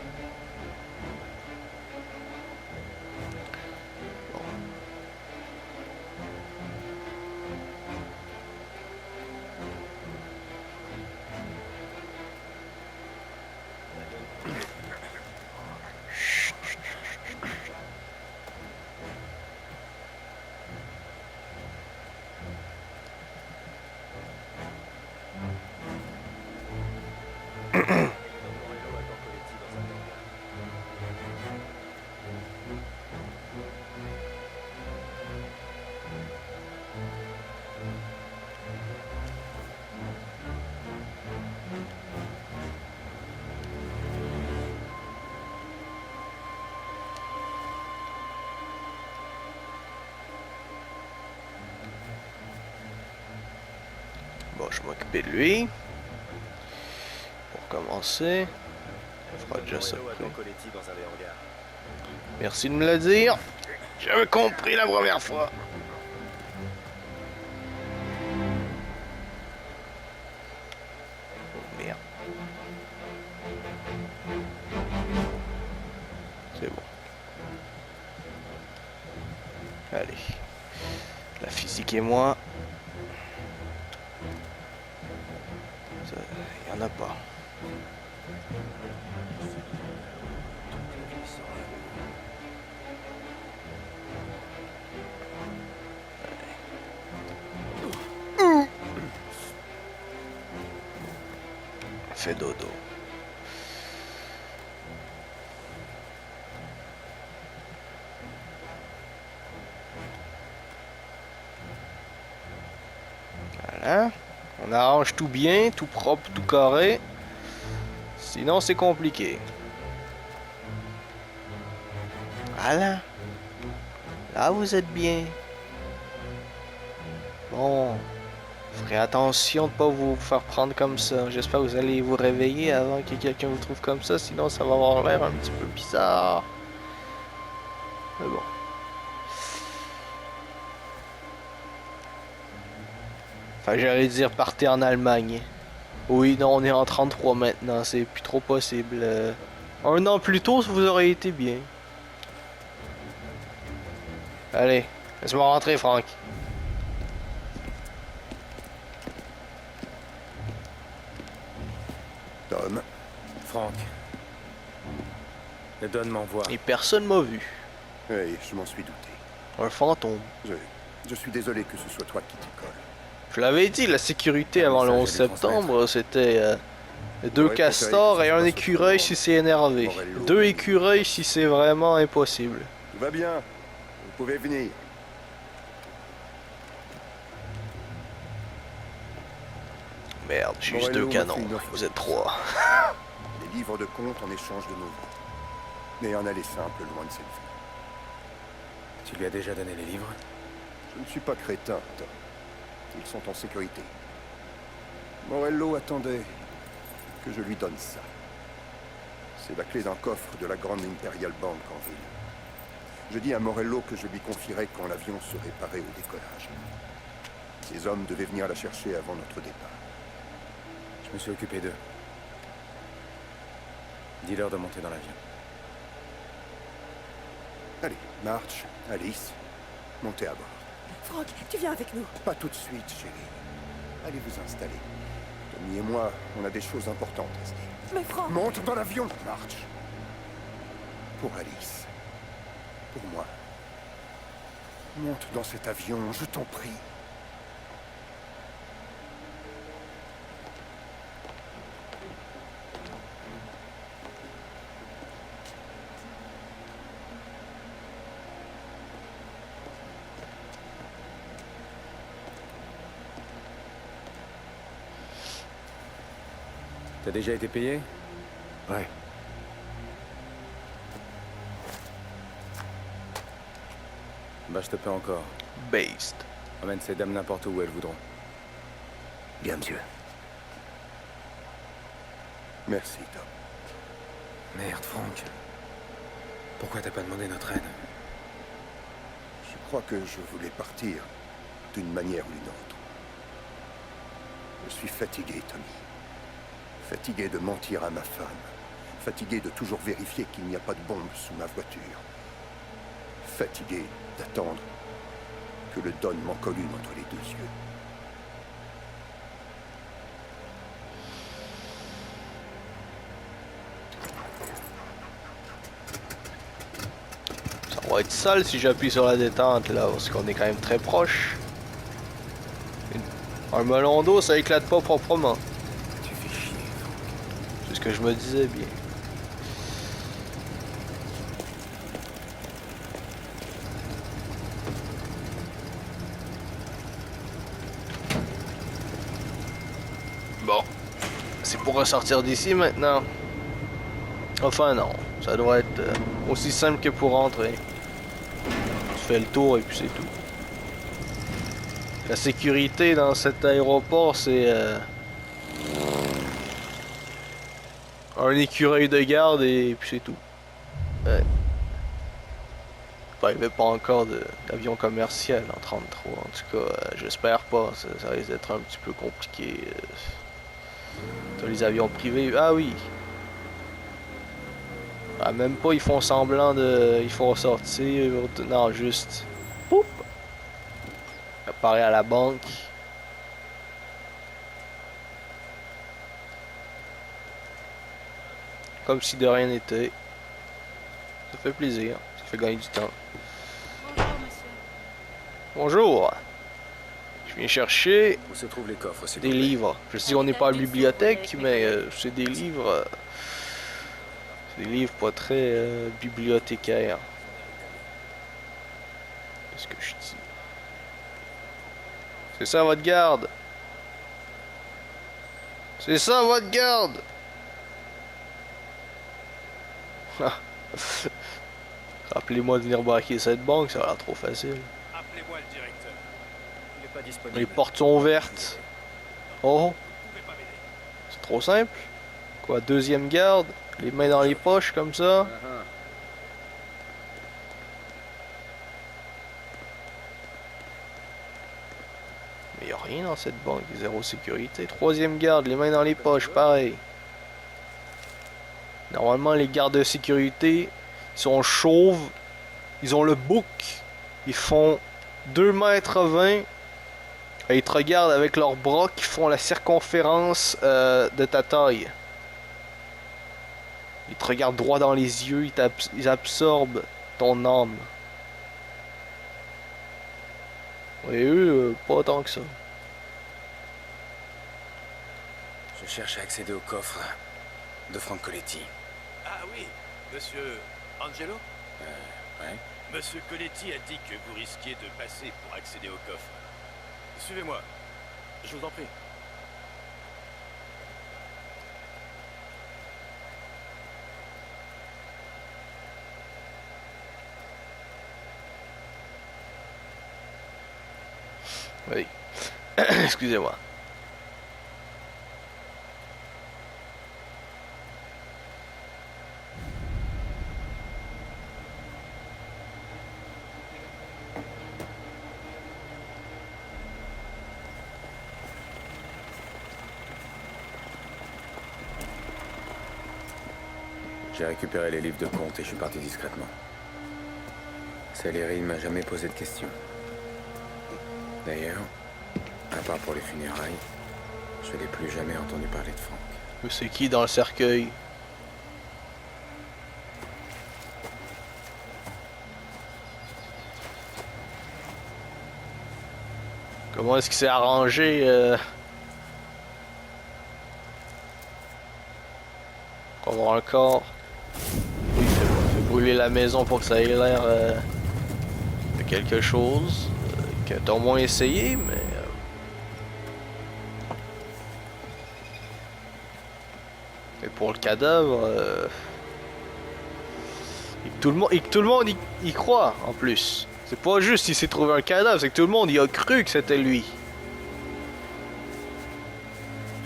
Bon, je vais m'occuper de lui. Pour commencer. Ça fera déjà ça. Merci de me le dire. J'avais compris la première fois. Oh merde. C'est bon. Allez. La physique et moi. Il n'y en a pas. Fais dodo. Voilà. On arrange tout bien, tout propre, tout carré. Sinon, c'est compliqué. Voilà. Là, vous êtes bien. Bon. Ferez attention de ne pas vous faire prendre comme ça. J'espère que vous allez vous réveiller avant que quelqu'un vous trouve comme ça. Sinon, ça va avoir l'air un petit peu bizarre. Mais bon. Enfin, j'allais dire partez en Allemagne. Oui, non, on est en 33 maintenant, c'est plus trop possible. Un an plus tôt, ça vous aurait été bien. Allez, laisse-moi rentrer, Franck. Tom, Franck. Le Don m'envoie. Et personne m'a vu. oui, je m'en suis douté. Un fantôme. Je suis désolé que ce soit toi qui t'y colle. Je l'avais dit, la sécurité Un avant le message 11 à lui septembre, c'était deux J'aurais préféré castors que et ce un soit écureuil surtout si c'est énervé. Morello. Deux écureuils si c'est vraiment impossible. Tout va bien. Vous pouvez venir. Merde, j'ai juste Morello deux m'a canons. fait une offre. Vous êtes trois. Des livres de comptes en échange de nos vies. Mais un aller simple loin de cette vie. Tu lui as déjà donné les livres? Je ne suis pas crétin, Tom. Ils sont en sécurité. Morello attendait que je lui donne ça. C'est la clé d'un coffre de la grande Imperial Bank en ville. Je dis à Morello que je lui confierai quand l'avion se réparait au décollage. Ces hommes devaient venir la chercher avant notre départ. Je me suis occupé d'eux. Dis-leur de monter dans l'avion. Allez, March, Alice, montez à bord. Franck, tu viens avec nous. Pas tout de suite, chérie. Allez vous installer. Tommy et moi, on a des choses importantes à se dire. Mais Franck... Monte dans l'avion, March. Pour Alice. Pour moi. Monte dans cet avion, je t'en prie. T'as déjà été payé? Ouais. Bah, je te paie encore. Based. Emmène ces dames n'importe où elles voudront. Bien, monsieur. Merci, Tom. Merde, Franck. Pourquoi t'as pas demandé notre aide? Je crois que je voulais partir d'une manière ou d'une autre. Je suis fatigué, Tommy. Fatigué de mentir à ma femme. Fatigué de toujours vérifier qu'il n'y a pas de bombe sous ma voiture. Fatigué d'attendre que le Don m'encollume entre les deux yeux. Ça va être sale si j'appuie sur la détente là, parce qu'on est quand même très proche. Un melon d'eau, ça éclate pas proprement. Tu fais chier. C'est ce que je me disais bien. Bon. C'est pour ressortir d'ici maintenant. Enfin non. Ça doit être aussi simple que pour rentrer. Tu fais le tour et puis c'est tout. La sécurité dans cet aéroport, c'est un écureuil de garde et puis c'est tout. Ouais. Enfin, il n'y avait pas encore d'avion commercial en 33. En tout cas, j'espère pas. Ça risque d'être un petit peu compliqué. T'as les avions privés. Ah oui. Ah, même pas, ils font semblant de... Ils font sortir. Non, juste... Poup! Apparaît à la banque. Comme si de rien n'était. Ça fait plaisir. Ça fait gagner du temps. Bonjour, monsieur. Bonjour. Je viens chercher Où se trouvent les coffres, s'il des vous plaît? livres. Je sais qu'on n'est pas à la bibliothèque, mais c'est des livres... c'est des livres pas très bibliothécaires. Qu'est-ce que je dis? C'est ça votre garde? C'est ça votre garde? Rappelez-moi de venir braquer cette banque, ça a l'air trop facile. Appelez-moi le directeur. Il n'est pas disponible. Les portes sont ouvertes. Oh, c'est trop simple. Quoi, deuxième garde? Les mains dans les poches comme ça? Mais y a rien dans cette banque, zéro sécurité. Troisième garde, les mains dans les poches, pareil. Normalement, les gardes de sécurité, ils sont chauves, ils ont le bouc, ils font 2,20 m et ils te regardent avec leurs bras qui font la circonférence de ta taille. Ils te regardent droit dans les yeux, ils absorbent ton âme. Et eux, pas tant que ça. Je cherche à accéder au coffre de Frank Coletti. Ah oui, monsieur Angelo? Ouais. Monsieur Coletti a dit que vous risquiez de passer pour accéder au coffre. Suivez-moi. Je vous en prie. Oui. Excusez-moi. J'ai récupéré les livres de compte et je suis parti discrètement. Salieri ne m'a jamais posé de questions. D'ailleurs, à part pour les funérailles, je n'ai plus jamais entendu parler de Frank. Mais c'est qui dans le cercueil? Comment est-ce qu'il s'est arrangé pour avoir un corps? Il fait brûler la maison pour que ça ait l'air de quelque chose. Que t'as au moins essayé, mais... Mais pour le cadavre... Et que tout le monde y croit, en plus. C'est pas juste s'il s'est trouvé un cadavre, c'est que tout le monde y a cru que c'était lui.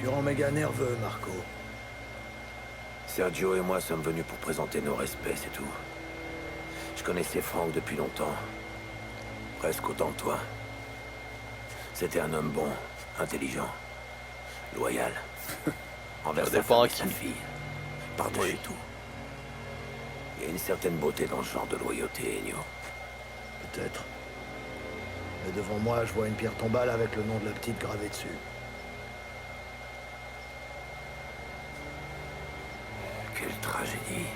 Tu rends méga nerveux, Marco. Sergio et moi sommes venus pour présenter nos respects, c'est tout. Je connaissais Frank depuis longtemps. Presque autant que toi. C'était un homme bon, intelligent, loyal. Envers sa femme et sa fille. Partageait tout. Il y a une certaine beauté dans ce genre de loyauté, Ennio. Peut-être. Mais devant moi, je vois une pierre tombale avec le nom de la petite gravé dessus. Quelle tragédie.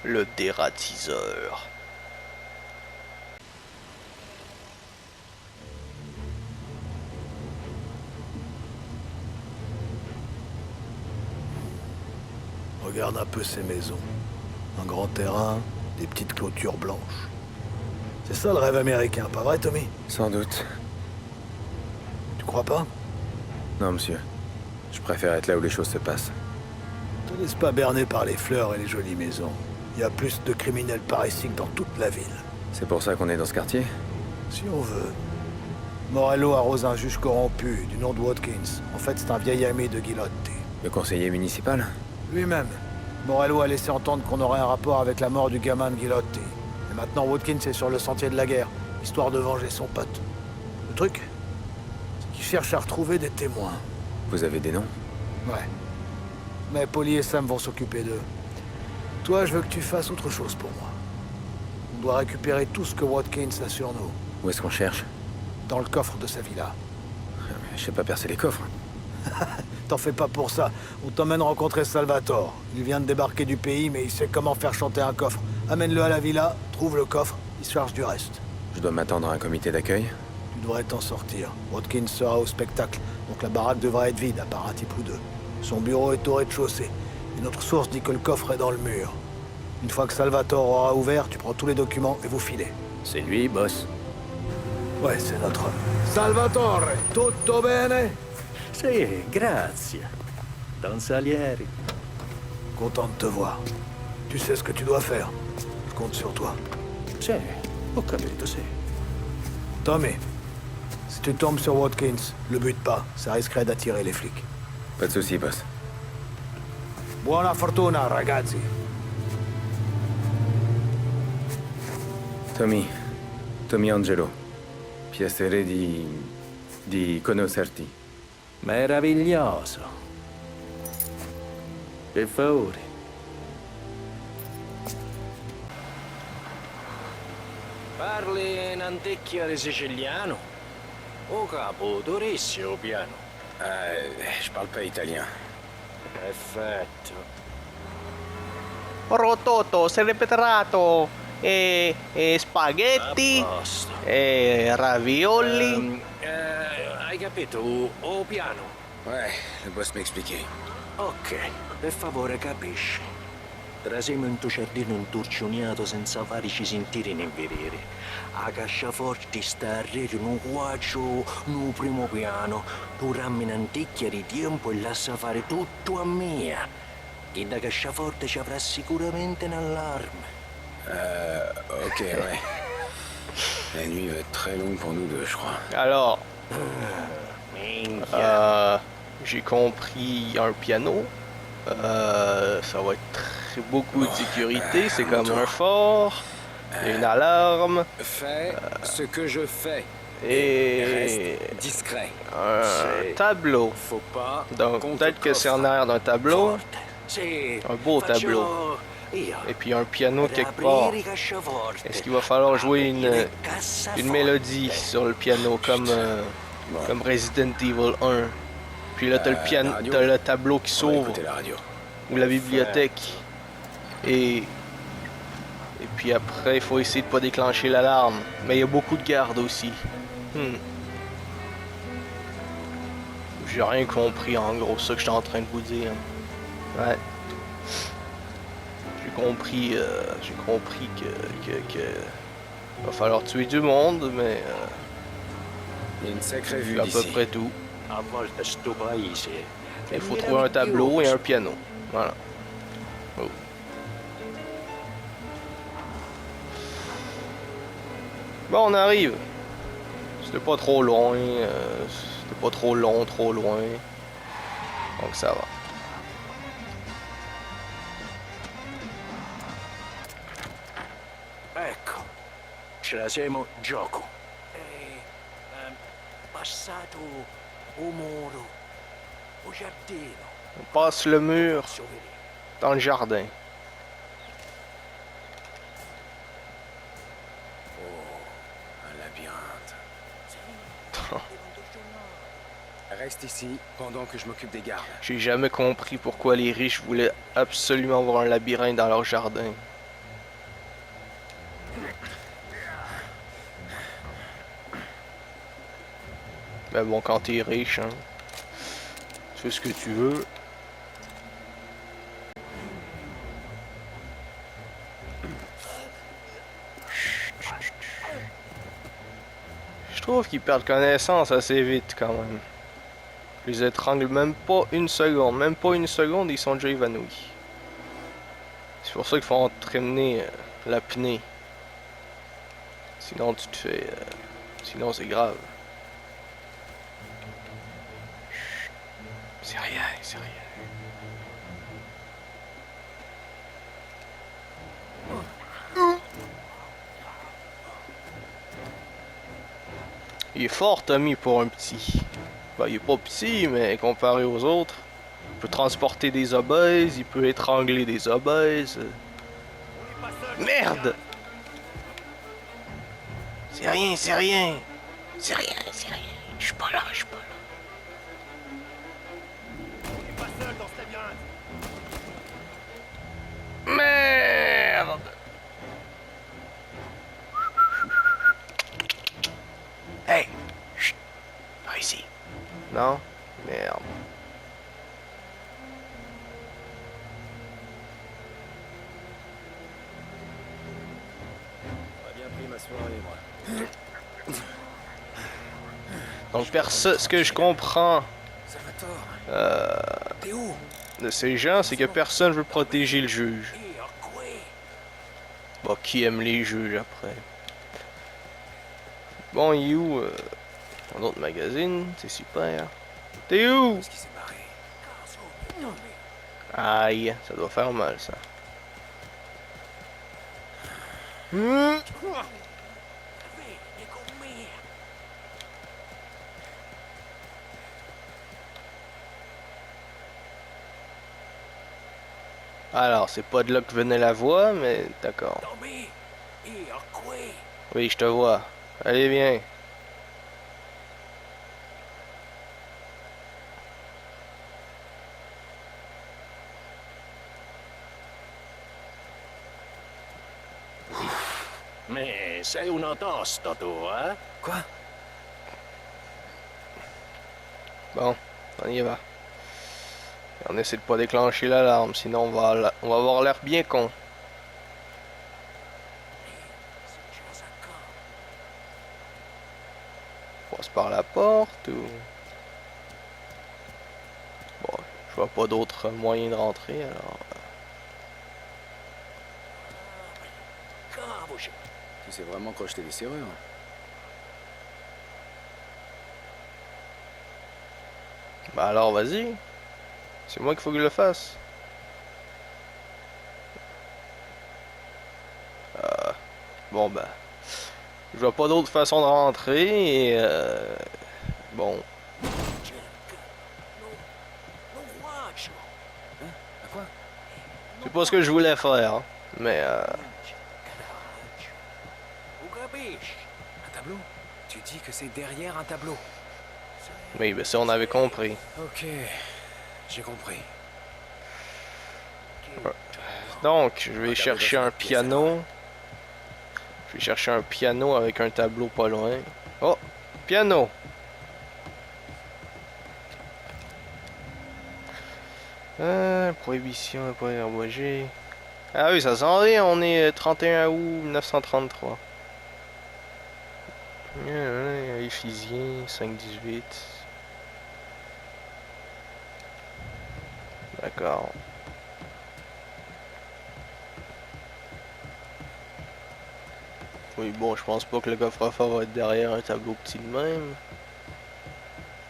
Le dératiseur. Regarde un peu ces maisons. Un grand terrain, des petites clôtures blanches. C'est ça le rêve américain, pas vrai, Tommy? Sans doute. Tu crois pas? Non, monsieur. Je préfère être là où les choses se passent. Ne te laisse pas berner par les fleurs et les jolies maisons. Il y a plus de criminels par ici que dans toute la ville. C'est pour ça qu'on est dans ce quartier? Si on veut. Morello arrose un juge corrompu, du nom de Watkins. En fait, c'est un vieil ami de Ghilotti. Le conseiller municipal? Lui-même. Morello a laissé entendre qu'on aurait un rapport avec la mort du gamin de Ghilotti. Et maintenant, Watkins est sur le sentier de la guerre, histoire de venger son pote. Le truc, c'est qu'il cherche à retrouver des témoins. Vous avez des noms? Ouais. Mais Polly et Sam vont s'occuper d'eux. Toi, je veux que tu fasses autre chose pour moi. On doit récupérer tout ce que Watkins a sur nous. Où est-ce qu'on cherche? Dans le coffre de sa villa. Je sais pas percer les coffres. T'en fais pas pour ça. On t'emmène rencontrer Salvatore. Il vient de débarquer du pays, mais il sait comment faire chanter un coffre. Amène-le à la villa, trouve le coffre, il se charge du reste. Je dois m'attendre à un comité d'accueil? Tu devrais t'en sortir. Watkins sera au spectacle, donc la baraque devrait être vide, à part un type ou deux. Son bureau est au rez-de-chaussée. Et notre source dit que le coffre est dans le mur. Une fois que Salvatore aura ouvert, tu prends tous les documents et vous filez. C'est lui, boss. Ouais, c'est notre homme. Salvatore, tutto bene? Sì, grazie. Don Salieri. Content de te voir. Tu sais ce que tu dois faire. Je compte sur toi. Sì, ho capito, sì. Tommy, si tu tombes sur Watkins, le bute pas. Ça risquerait d'attirer les flics. Pas de soucis, boss. Buona fortuna, ragazzi. Tommy Angelo. Piacere di conoscerti. Meraviglioso. Per favore. Parli in antichia di siciliano? O capo, dovresti o piano? Je parle pas italien. Perfetto. Rototo, serpeterato, e spaghetti, A posto. e ravioli. Hai capito? O piano? Ouais, le boss m'a expliqué. Ok, per favore capisci. Trasiamo in tuo giardino un turcioniato senza farici sentire né vedere. A casciaforti sta a rete un quaggio no primo piano. Tu rammi in anticchia di tempo e lascia fare tutto a mia. Chi da casciaforte ci avrà sicuramente un allarme. Ok, ouais. La nuit va être très longue pour nous deux, je crois. Alors, Minchia. j'ai compris un piano. Ça va être beaucoup de sécurité, c'est comme un fort, il y a une alarme Fais ce que je fais. et Reste discret. un tableau. Faut pas. Donc qu'on peut-être te que c'est en coffre. arrière d'un tableau, Forte. Sì, un beau faccio tableau, io. et puis un piano quelque part. Riaprire i casciaforte. Est-ce qu'il va falloir jouer Aprire cassaforte. une mélodie sur le piano comme Resident Evil 1? Puis là t'as le piano, radio. t'as le tableau qui On va s'ouvre, écouter la radio. ou la bibliothèque. Et puis après, il faut essayer de pas déclencher l'alarme. Mais il y a beaucoup de gardes aussi. J'ai rien compris en gros, c'est ça que j'étais en train de vous dire. Ouais. J'ai compris que va falloir tuer du monde, mais Il y a une sacrée vue c'est à peu d'ici. près tout. A volte sto paese. Il faut trouver un tableau et un piano. Voilà. Oh. Bon, on arrive. C'était pas trop loin. C'était pas trop long, trop loin. Donc ça va. Ecco, ce la siamo gioco. Passato o muro, o giardino. On passe le mur Posso vedere. dans le jardin. Un labyrinthe. Reste ici pendant que je m'occupe des gardes. J'ai jamais compris pourquoi les riches voulaient absolument avoir un labyrinthe dans leur jardin. Mais bon, quand t'es riche, hein, tu fais ce que tu veux. Je trouve qu'ils perdent connaissance assez vite quand même. Je les étrangle même pas une seconde. Même pas une seconde, ils sont déjà évanouis. C'est pour ça qu'il faut entraîner l'apnée. Sinon tu te fais... Sinon c'est grave. Chut. C'est rien, c'est rien. Il est fort, Tommy, pour un petit. Ben, il est pas petit, mais comparé aux autres, il peut transporter des obèses, il peut étrangler des obèses. Merde! C'est rien, c'est rien. C'est rien, c'est rien. Je suis pas là, je suis pas là. Merde! Hey! Chut! Par ici. Non? Merde. Bien pris ma soirée, moi. Donc, ce que je comprends Salvatore, t'es où? de ces gens, c'est que personne veut protéger le juge. Bon, qui aime les juges après? Bon, il est où? Un autre magazine, c'est super. T'es où? Qu'est-ce qui s'est barré? Aïe, ça doit faire mal ça. Alors, c'est pas de là que venait la voix, mais d'accord. Oui, je te vois. Allez, viens. Mais c'est une entasse, Toto, hein? Quoi? Bon, on y va. On essaie de pas déclencher l'alarme, sinon on va avoir l'air bien con. On passe par la porte ou... Bon, je vois pas d'autre moyen de rentrer alors... Tu sais vraiment crocheter des serrures. Bah alors vas-y. C'est moi qu'il faut que je le fasse. Bon bah... Je vois pas d'autre façon de rentrer et... Bon... À quoi? C'est pas ce que je voulais faire, hein, mais Un tableau? Tu dis que c'est derrière un tableau. oui, ben ça on avait compris. Ok, j'ai compris. Donc, je vais chercher un piano. Je vais chercher un piano avec un tableau pas loin. Oh, piano! Prohibition de pas herboger. Ah oui, ça s'en vient, on est 31 août 1933. Ephésien 5-18. D'accord. Oui, bon, je pense pas que le coffre-fort va être derrière un tableau petit de même.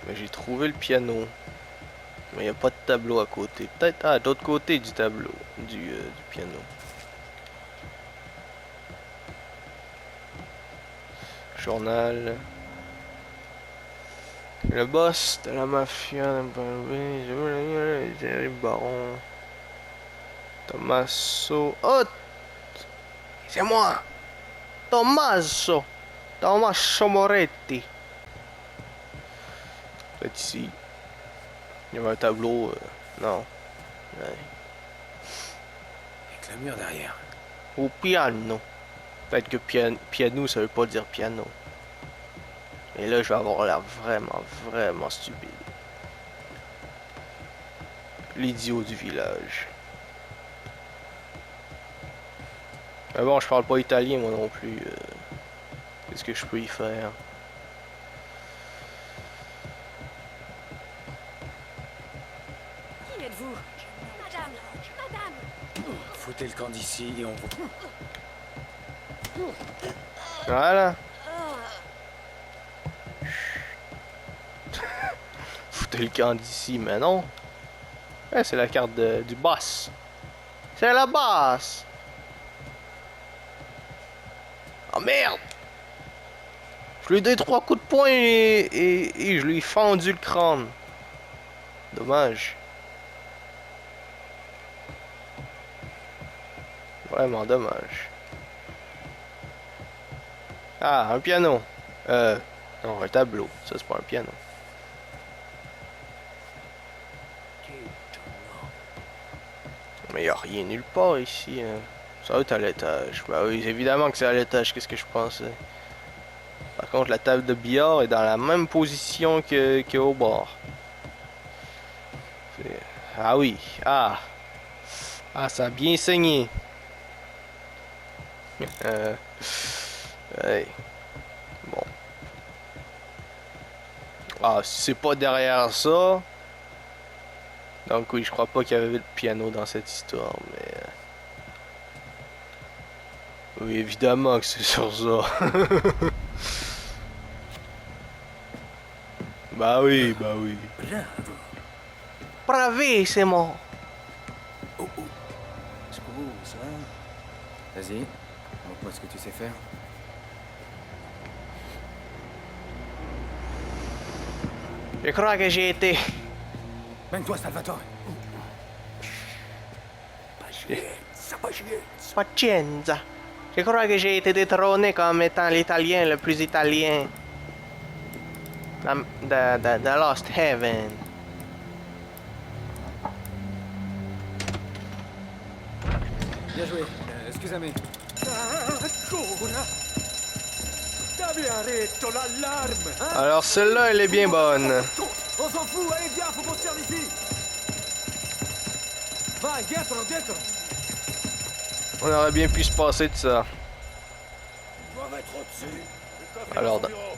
Mais j'ai trouvé le piano. Mais il n'y a pas de tableau à côté. Peut-être à l'autre côté du tableau, du piano. Journal. Le boss de la mafia le baron Tommaso. Oh! C'est moi! Tommaso Moretti. Peut-être ici. Il y avait un tableau. Non. Ouais. Avec le mur derrière. Au piano. Peut-être que piano ça veut pas dire piano. Et là je vais avoir l'air vraiment stupide. L'idiot du village. Mais bon, je parle pas italien moi non plus. Qu'est-ce que je peux y faire? Qui êtes-vous? Madame! Foutez le camp d'ici et on vous... Voilà. Foutez le camp d'ici, mais non. Ouais, c'est la carte du boss. C'est la boss. Oh merde! Je lui ai donné 3 coups de poing et je lui ai fendu le crâne. Dommage. Vraiment dommage. Ah, un piano. Non, un tableau. Ça, c'est pas un piano. Mais y a rien nulle part ici. Hein. Ça doit être à l'étage. Bah oui, évidemment que c'est à l'étage. Qu'est-ce que je pensais? Par contre, la table de billard est dans la même position que au bord. Ah oui. Ah. Ah, ça a bien saigné. Hey. Bon. Ah, si c'est pas derrière ça. Donc oui, je crois pas qu'il y avait de piano dans cette histoire, mais... Oui, évidemment que c'est sur ça. Bah oui, bah oui. Bravissimo. Vas-y, montre-moi ce que tu sais faire. Je crois que j'ai été... Mène-toi, Salvatore. Pazienza. Je crois que j'ai été détrôné comme étant l'italien le plus italien de Lost Heaven. Bien joué. Excusez-moi. Alors celle-là, elle est bien bonne. On s'en fout, allez viens, faut qu'on se serve ici. Va, dietro, dietro. On aurait bien pu se passer de ça. Je dois mettre au-dessus. Le coffre est Alors, dans son bureau.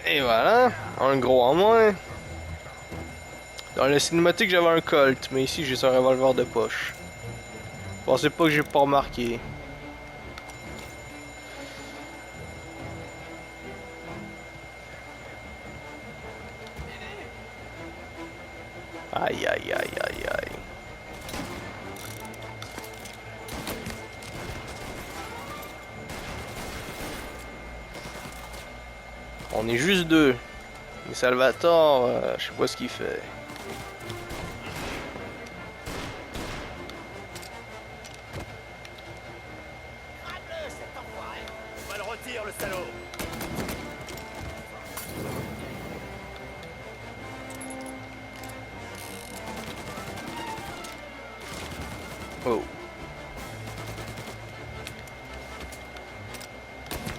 et voilà, un gros en moins. Dans le cinématique, j'avais un Colt, mais ici, j'ai un revolver de poche. Pensez pas que j'ai pas remarqué. Aïe, aïe, aïe, aïe, aïe. On est juste deux. Mais Salvatore, je sais pas ce qu'il fait. On va le retirer, le salaud. Oh.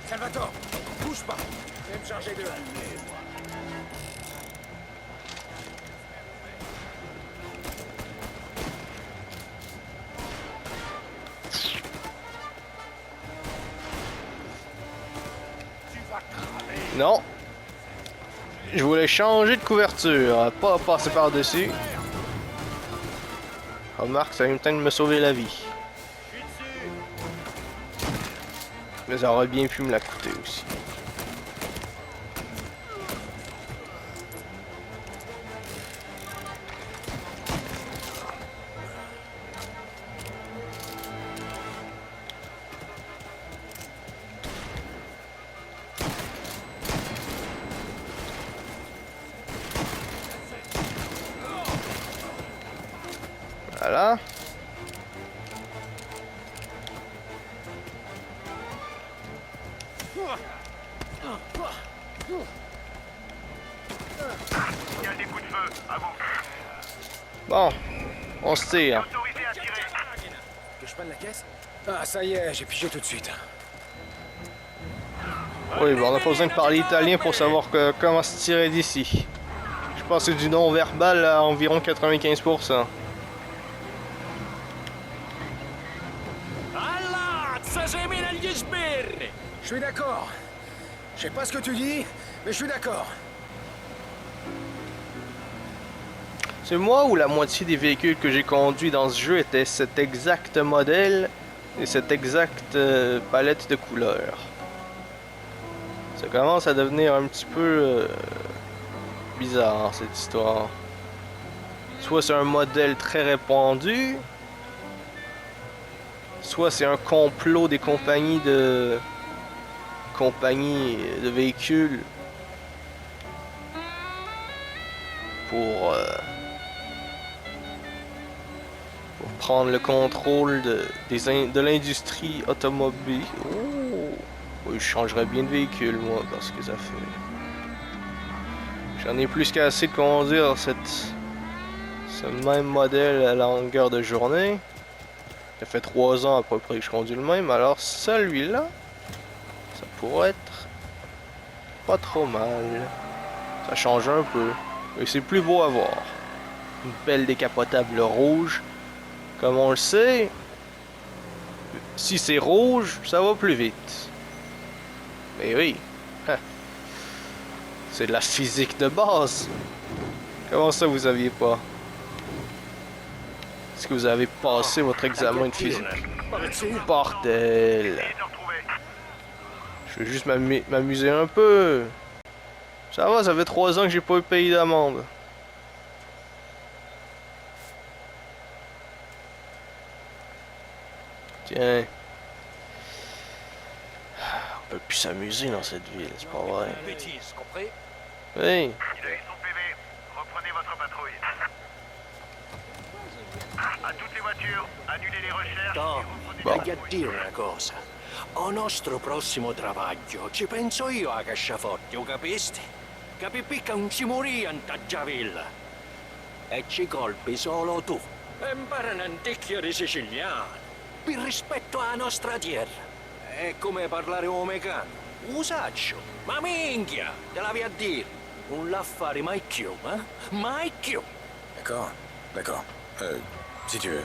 Salvatore, bouge pas. Je vais me charger de... Non. Je voulais changer de couverture, pas passer par-dessus. Remarque, ça vient peut-être de me sauver la vie. Mais ça aurait bien pu me la coûter aussi. Voilà. Bon, on se tire. Que je prenne la caisse? Ah, ça y est, j'ai pigé tout de suite. Oui, bon, on n'a pas besoin de parler italien pour savoir comment se tirer d'ici. Je pense que c'est du non-verbal à environ 95%. Je suis d'accord. Je sais pas ce que tu dis, mais je suis d'accord. C'est moi ou la moitié des véhicules que j'ai conduits dans ce jeu étaient cet exact modèle et cette exacte palette de couleurs. Ça commence à devenir un petit peu bizarre cette histoire. Soit c'est un modèle très répandu, soit c'est un complot des compagnies de véhicules pour prendre le contrôle de l'industrie automobile. Oh, oui, je changerais bien de véhicule moi parce que ça fait. J'en ai plus qu'assez de conduire ce même modèle à longueur de journée. Ça fait 3 ans à peu près que je conduis le même, alors celui-là, ça pourrait être pas trop mal. Ça change un peu, et c'est plus beau à voir. Une belle décapotable rouge. Comme on le sait, si c'est rouge, ça va plus vite. Mais oui, c'est de la physique de base. Comment ça vous aviez pas? Est-ce que vous avez passé votre examen de physique? Bordel! Je vais juste m'amuser un peu. Ça va, ça fait 3 ans que j'ai pas eu payé d'amende. Tiens. On peut plus s'amuser dans cette ville, c'est pas vrai. Bêtise, compris? Oui. Il a eu son PV. Reprenez votre patrouille. À toutes les voitures, annulez les recherches. Tom, Bon. voglio dire una cosa. Al nostro prossimo travaglio ci penso io a casciaforte, lo capisti? Capì che non si morì in Taggiavilla. E ci colpi solo tu. Impara un antichio di siciliano. Per rispetto alla nostra terra. È come parlare omegano. Usaccio. Ma minchia, te l'avevi a dire. Non l'affare mai più, eh? Mai più. D'accord, d'accord. Si tu veux.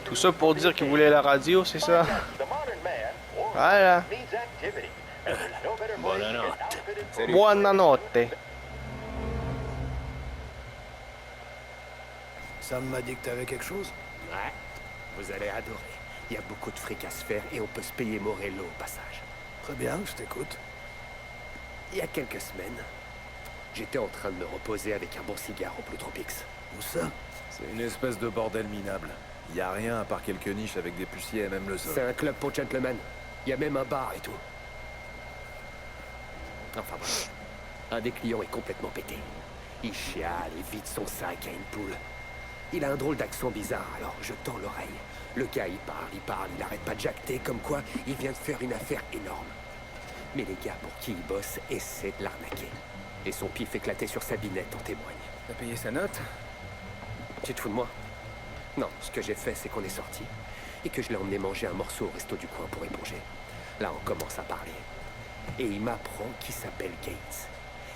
Tout ça pour dire qu'il voulait la radio, c'est ça? The modern man Voilà. needs activity. And there's no better place to get Buonanotte. outfitted. Buonanotte. Sam m'a dit que t'avais quelque chose? Ouais, vous allez adorer. Il y a beaucoup de fric à se faire et on peut se payer Morello au passage. Très bien, je t'écoute. Il y a quelques semaines, j'étais en train de me reposer avec un bon cigare au Blue Tropics. Où ça? C'est une espèce de bordel minable. Y a rien à part quelques niches avec des puciers et même le sol. C'est un club pour gentlemen. Il y a même un bar et tout. Enfin bref, un des clients est complètement pété. Il chiale et vide son sac à une poule. Il a un drôle d'accent bizarre, alors je tends l'oreille. Le gars, il parle, il arrête pas de jacter, comme quoi il vient de faire une affaire énorme. Mais les gars pour qui il bosse essaient de l'arnaquer. Et son pif éclaté sur sa binette en témoigne. T'as payé sa note? Tu te fous de moi? Non, ce que j'ai fait, c'est qu'on est sorti. Et que je l'ai emmené manger un morceau au resto du coin pour éponger. Là, on commence à parler. Et il m'apprend qu'il s'appelle Gates.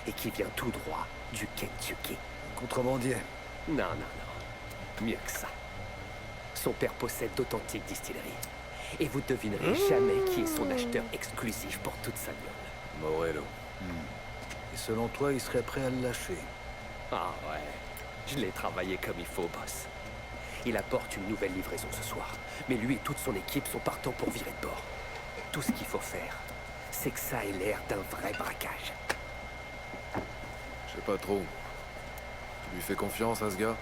Et qu'il vient tout droit du Kentucky. Contrebandier. Non, non, non. Mieux que ça. Son père possède d'authentiques distilleries. Et vous devinerez jamais qui est son acheteur exclusif pour toute sa gueule. Morello. Et selon toi, il serait prêt à le lâcher. Ah ouais. Je l'ai travaillé comme il faut, boss. Il apporte une nouvelle livraison ce soir. Mais lui et toute son équipe sont partants pour virer de bord. Tout ce qu'il faut faire, c'est que ça ait l'air d'un vrai braquage. Je sais pas trop. Tu lui fais confiance à ce gars?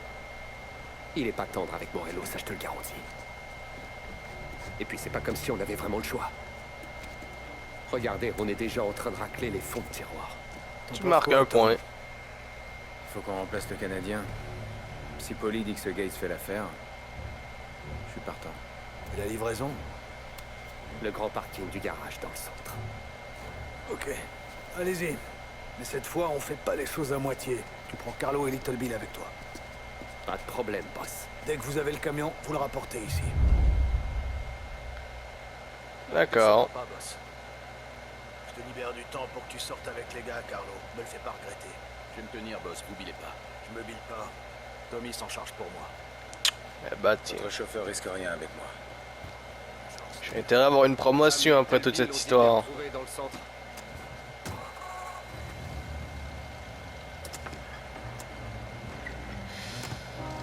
Il est pas tendre avec Morello, ça je te le garantis. Et puis c'est pas comme si on avait vraiment le choix. Regardez, on est déjà en train de racler les fonds de tiroir. Tu marques un point. Faut qu'on remplace le Canadien. Si Polly dit que ce Gates fait l'affaire, je suis partant. Et la livraison? Le grand parking du garage dans le centre. Ok. Allez-y. Mais cette fois, on fait pas les choses à moitié. Tu prends Carlo et Little Bill avec toi. Pas de problème, boss. Dès que vous avez le camion, vous le rapportez ici. D'accord. Pas, boss. Je te libère du temps pour que tu sortes avec les gars, Carlo. Me le fais pas regretter. Je vais me tenir, boss, n'oubliez pas. Je me bile pas. Tommy s'en charge pour moi. Eh bah tiens. Votre chauffeur risque rien avec moi. J'ai intérêt à avoir une promotion après toute cette histoire. Dans le centre.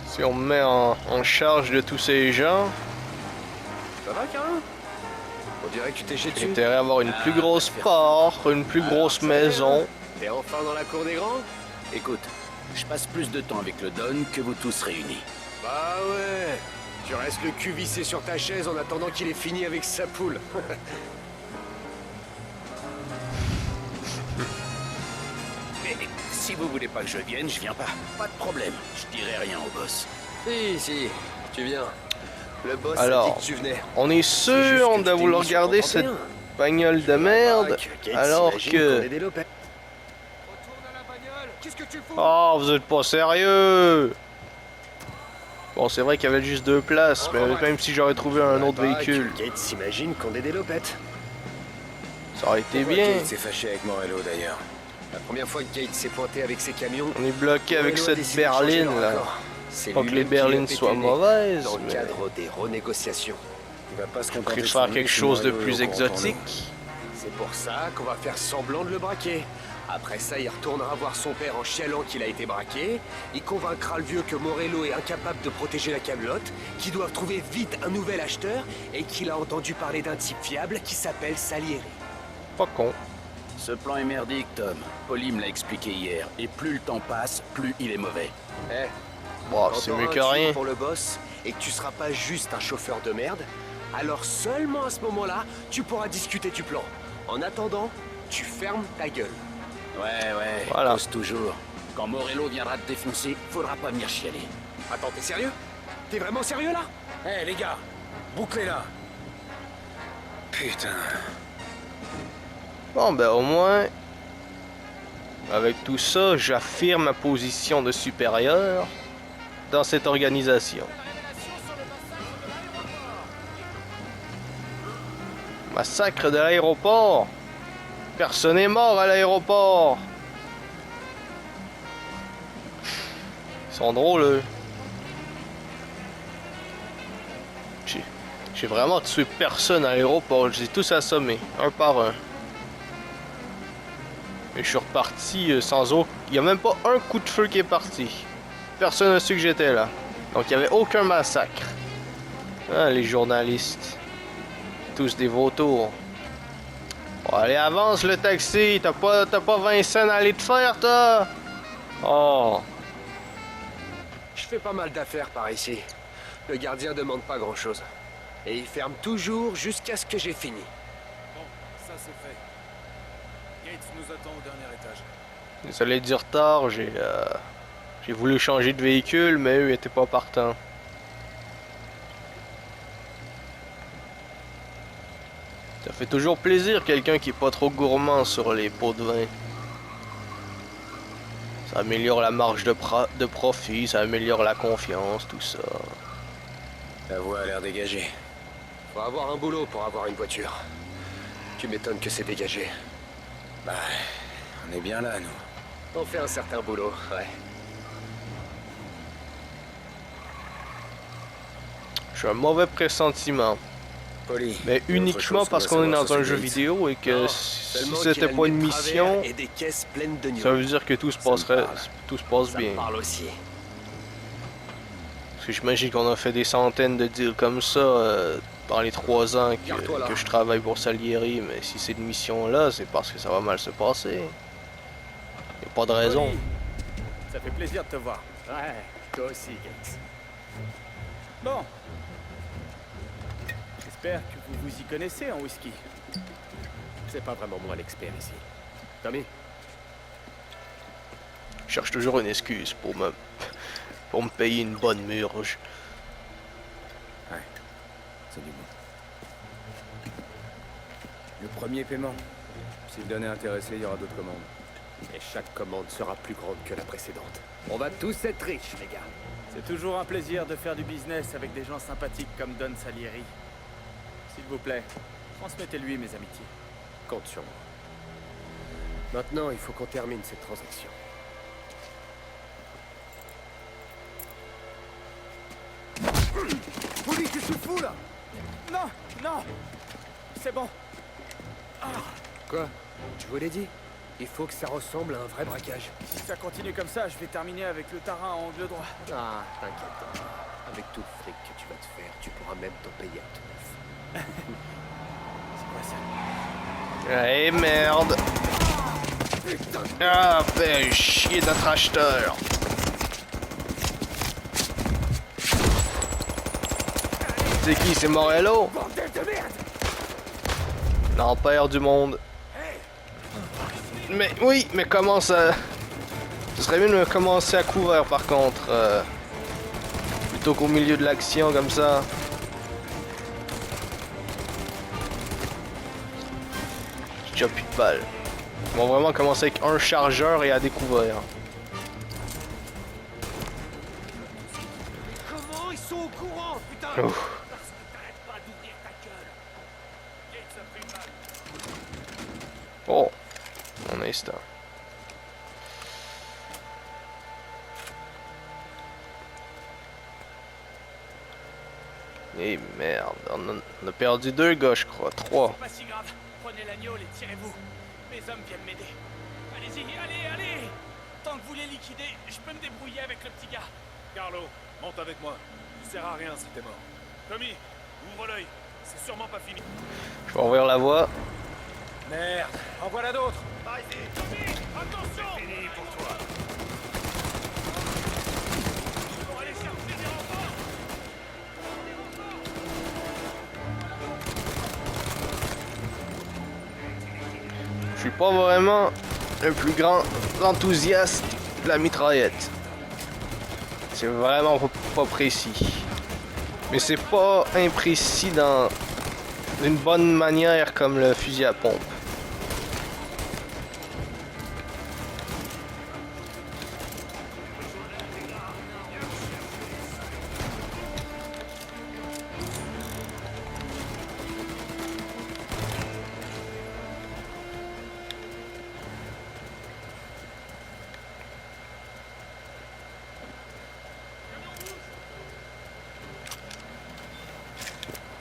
Si on me met en charge de tous ces gens, Ça va, Carlo? On dirait que tu t'es jeté j'ai dessus. intérêt à avoir une plus grosse part, une plus grosse maison. T'es enfin dans la cour des grands? Écoute, je passe plus de temps avec le Don que vous tous réunis. Bah ouais. Tu restes le cul vissé sur ta chaise en attendant qu'il ait fini avec sa poule. Mais si vous voulez pas que je vienne, je viens pas. Pas de problème, je dirai rien au boss. Si, tu viens. Le boss Alors, a dit que tu venais. On est sûr de vouloir regarder cette bagnole de merde, alors que... Retourne à la bagnole. Qu'est-ce que tu fous? Oh, vous êtes pas sérieux! Bon, c'est vrai qu'il y avait juste 2 places, mais même si j'aurais trouvé un autre véhicule, Gates s'imagine qu'on est des lopettes. ça aurait été Pourquoi bien. Gates s'est fâché avec Morello d'ailleurs. La première fois que Gates s'est pointé avec ses camions, On est bloqué avec Morello a cette décidé de changer berline leur là. accord. C'est Pas que les lui-même qui l'a berlines pété soient le nez mauvaises, dans le mais cadre des renégociations. Il va pas se on contenter de faire son quelque si chose de Morello est plus au courant pour nous. exotique. C'est pour ça qu'on va faire semblant de le braquer. Après ça, il retournera voir son père en chialant qu'il a été braqué. Il convaincra le vieux que Morello est incapable de protéger la camelote, qu'ils doivent trouver vite un nouvel acheteur et qu'il a entendu parler d'un type fiable qui s'appelle Salieri. Pas con. Ce plan est merdique, Tom. Polly me l'a expliqué hier. Et plus le temps passe, plus il est mauvais. Eh, Bon, c'est encore mieux un que tuyau rien. pour le boss et que tu seras pas juste un chauffeur de merde, alors seulement à ce moment-là, tu pourras discuter du plan. En attendant, tu fermes ta gueule. Ouais, Voilà. cause toujours. Quand Morello viendra te défoncer, faudra pas venir chialer. Attends, t'es sérieux? T'es vraiment sérieux là? Hé, les gars, bouclez-la. Putain. Bon, ben au moins, avec tout ça, j'affirme ma position de supérieur dans cette organisation. Massacre de l'aéroport. Personne n'est mort à l'aéroport. Ils sont drôles, eux. J'ai vraiment tué personne à l'aéroport. Je les ai tous assommés, un par un. Et je suis reparti sans aucun... Il n'y a même pas un coup de feu qui est parti. Personne n'a su que j'étais là. Donc il n'y avait aucun massacre. Ah, les journalistes. Tous des vautours. Bon, allez, avance le taxi. T'as pas 20 cents à aller te faire, toi? Oh. Je fais pas mal d'affaires par ici. Le gardien demande pas grand-chose. Et il ferme toujours jusqu'à ce que j'ai fini. Bon, ça c'est fait. Gates nous attend au dernier étage. Désolé du retard, j'ai voulu changer de véhicule, mais eux étaient pas partants. Ça fait toujours plaisir quelqu'un qui est pas trop gourmand sur les pots de vin. Ça améliore la marge de profit, ça améliore la confiance, tout ça. La voie a l'air dégagée. Faut avoir un boulot pour avoir une voiture. Tu m'étonnes que c'est dégagé. Bah, on est bien là, nous. On fait un certain boulot, ouais. J'ai un mauvais pressentiment. Poli. Mais uniquement parce qu'on est dans un jeu vidéo et que si c'était pas une mission, Et des caisses pleines de ça veut dire que tout se passerait, tout se passe Ça bien. me parle aussi. Parce que j'imagine qu'on a fait des centaines de deals comme ça dans les 3 ans Garde-toi là. que je travaille pour Salieri, mais si c'est une mission là, c'est parce que ça va mal se passer. Y a pas de raison. Poli. Ça fait plaisir de te voir. Ouais, toi aussi, Gates. Bon. J'espère que vous vous y connaissez en whisky. C'est pas vraiment moi l'expert ici. Tommy? Je cherche toujours une excuse pour me payer une bonne murge. Ouais, c'est du bon. Le premier paiement. Si le donné est intéressé, il y aura d'autres commandes. Et chaque commande sera plus grande que la précédente. On va tous être riches, les gars. C'est toujours un plaisir de faire du business avec des gens sympathiques comme Don Salieri. S'il vous plaît, transmettez-lui mes amitiés. Compte sur moi. Maintenant, il faut qu'on termine cette transaction. Poli, qu'est-ce que tu fous là? Non, non. C'est bon. Quoi? Je vous l'ai dit. Il faut que ça ressemble à un vrai braquage. Si ça continue comme ça, je vais terminer avec le tarin en angle droit. Ah, t'inquiète. Avec tout le fric que tu vas te faire, tu pourras même t'en payer un tout neuf. C'est quoi ça? Eh merde! Ah, fais chier notre acheteur! C'est qui? C'est Morello? Bordel de merde! L'empire du monde. Mais oui, mais comment ça... Ce serait mieux de me commencer à couvert par contre. Plutôt qu'au milieu de l'action comme ça. J'ai déjà plus de balles. Ils vont vraiment commencer avec un chargeur et à découvert. Comment ils sont au courant, putain? Ouf. Parce que t'arrêtes pas d'ouvrir ta gueule. Gates a pris une balle. Oh, un instant. Eh merde, on a perdu 2 gars, je crois. 3. Pas si grave. Prenez l'agneau et tirez-vous. Mes hommes viennent m'aider. Allez-y, allez! Tant que vous les liquidez, je peux me débrouiller avec le petit gars. Carlo, monte avec moi. Tu sers à rien si t'es mort. Tommy, ouvre l'œil. C'est sûrement pas fini. Je vais ouvrir la voie. Merde, en voilà d'autres. Par ici. Tommy, attention! C'est fini pour toi. Pour aller chercher des renforts. pas vraiment le plus grand enthousiaste de la mitraillette. C'est vraiment pas précis. Mais c'est pas imprécis dans une bonne manière comme le fusil à pompe.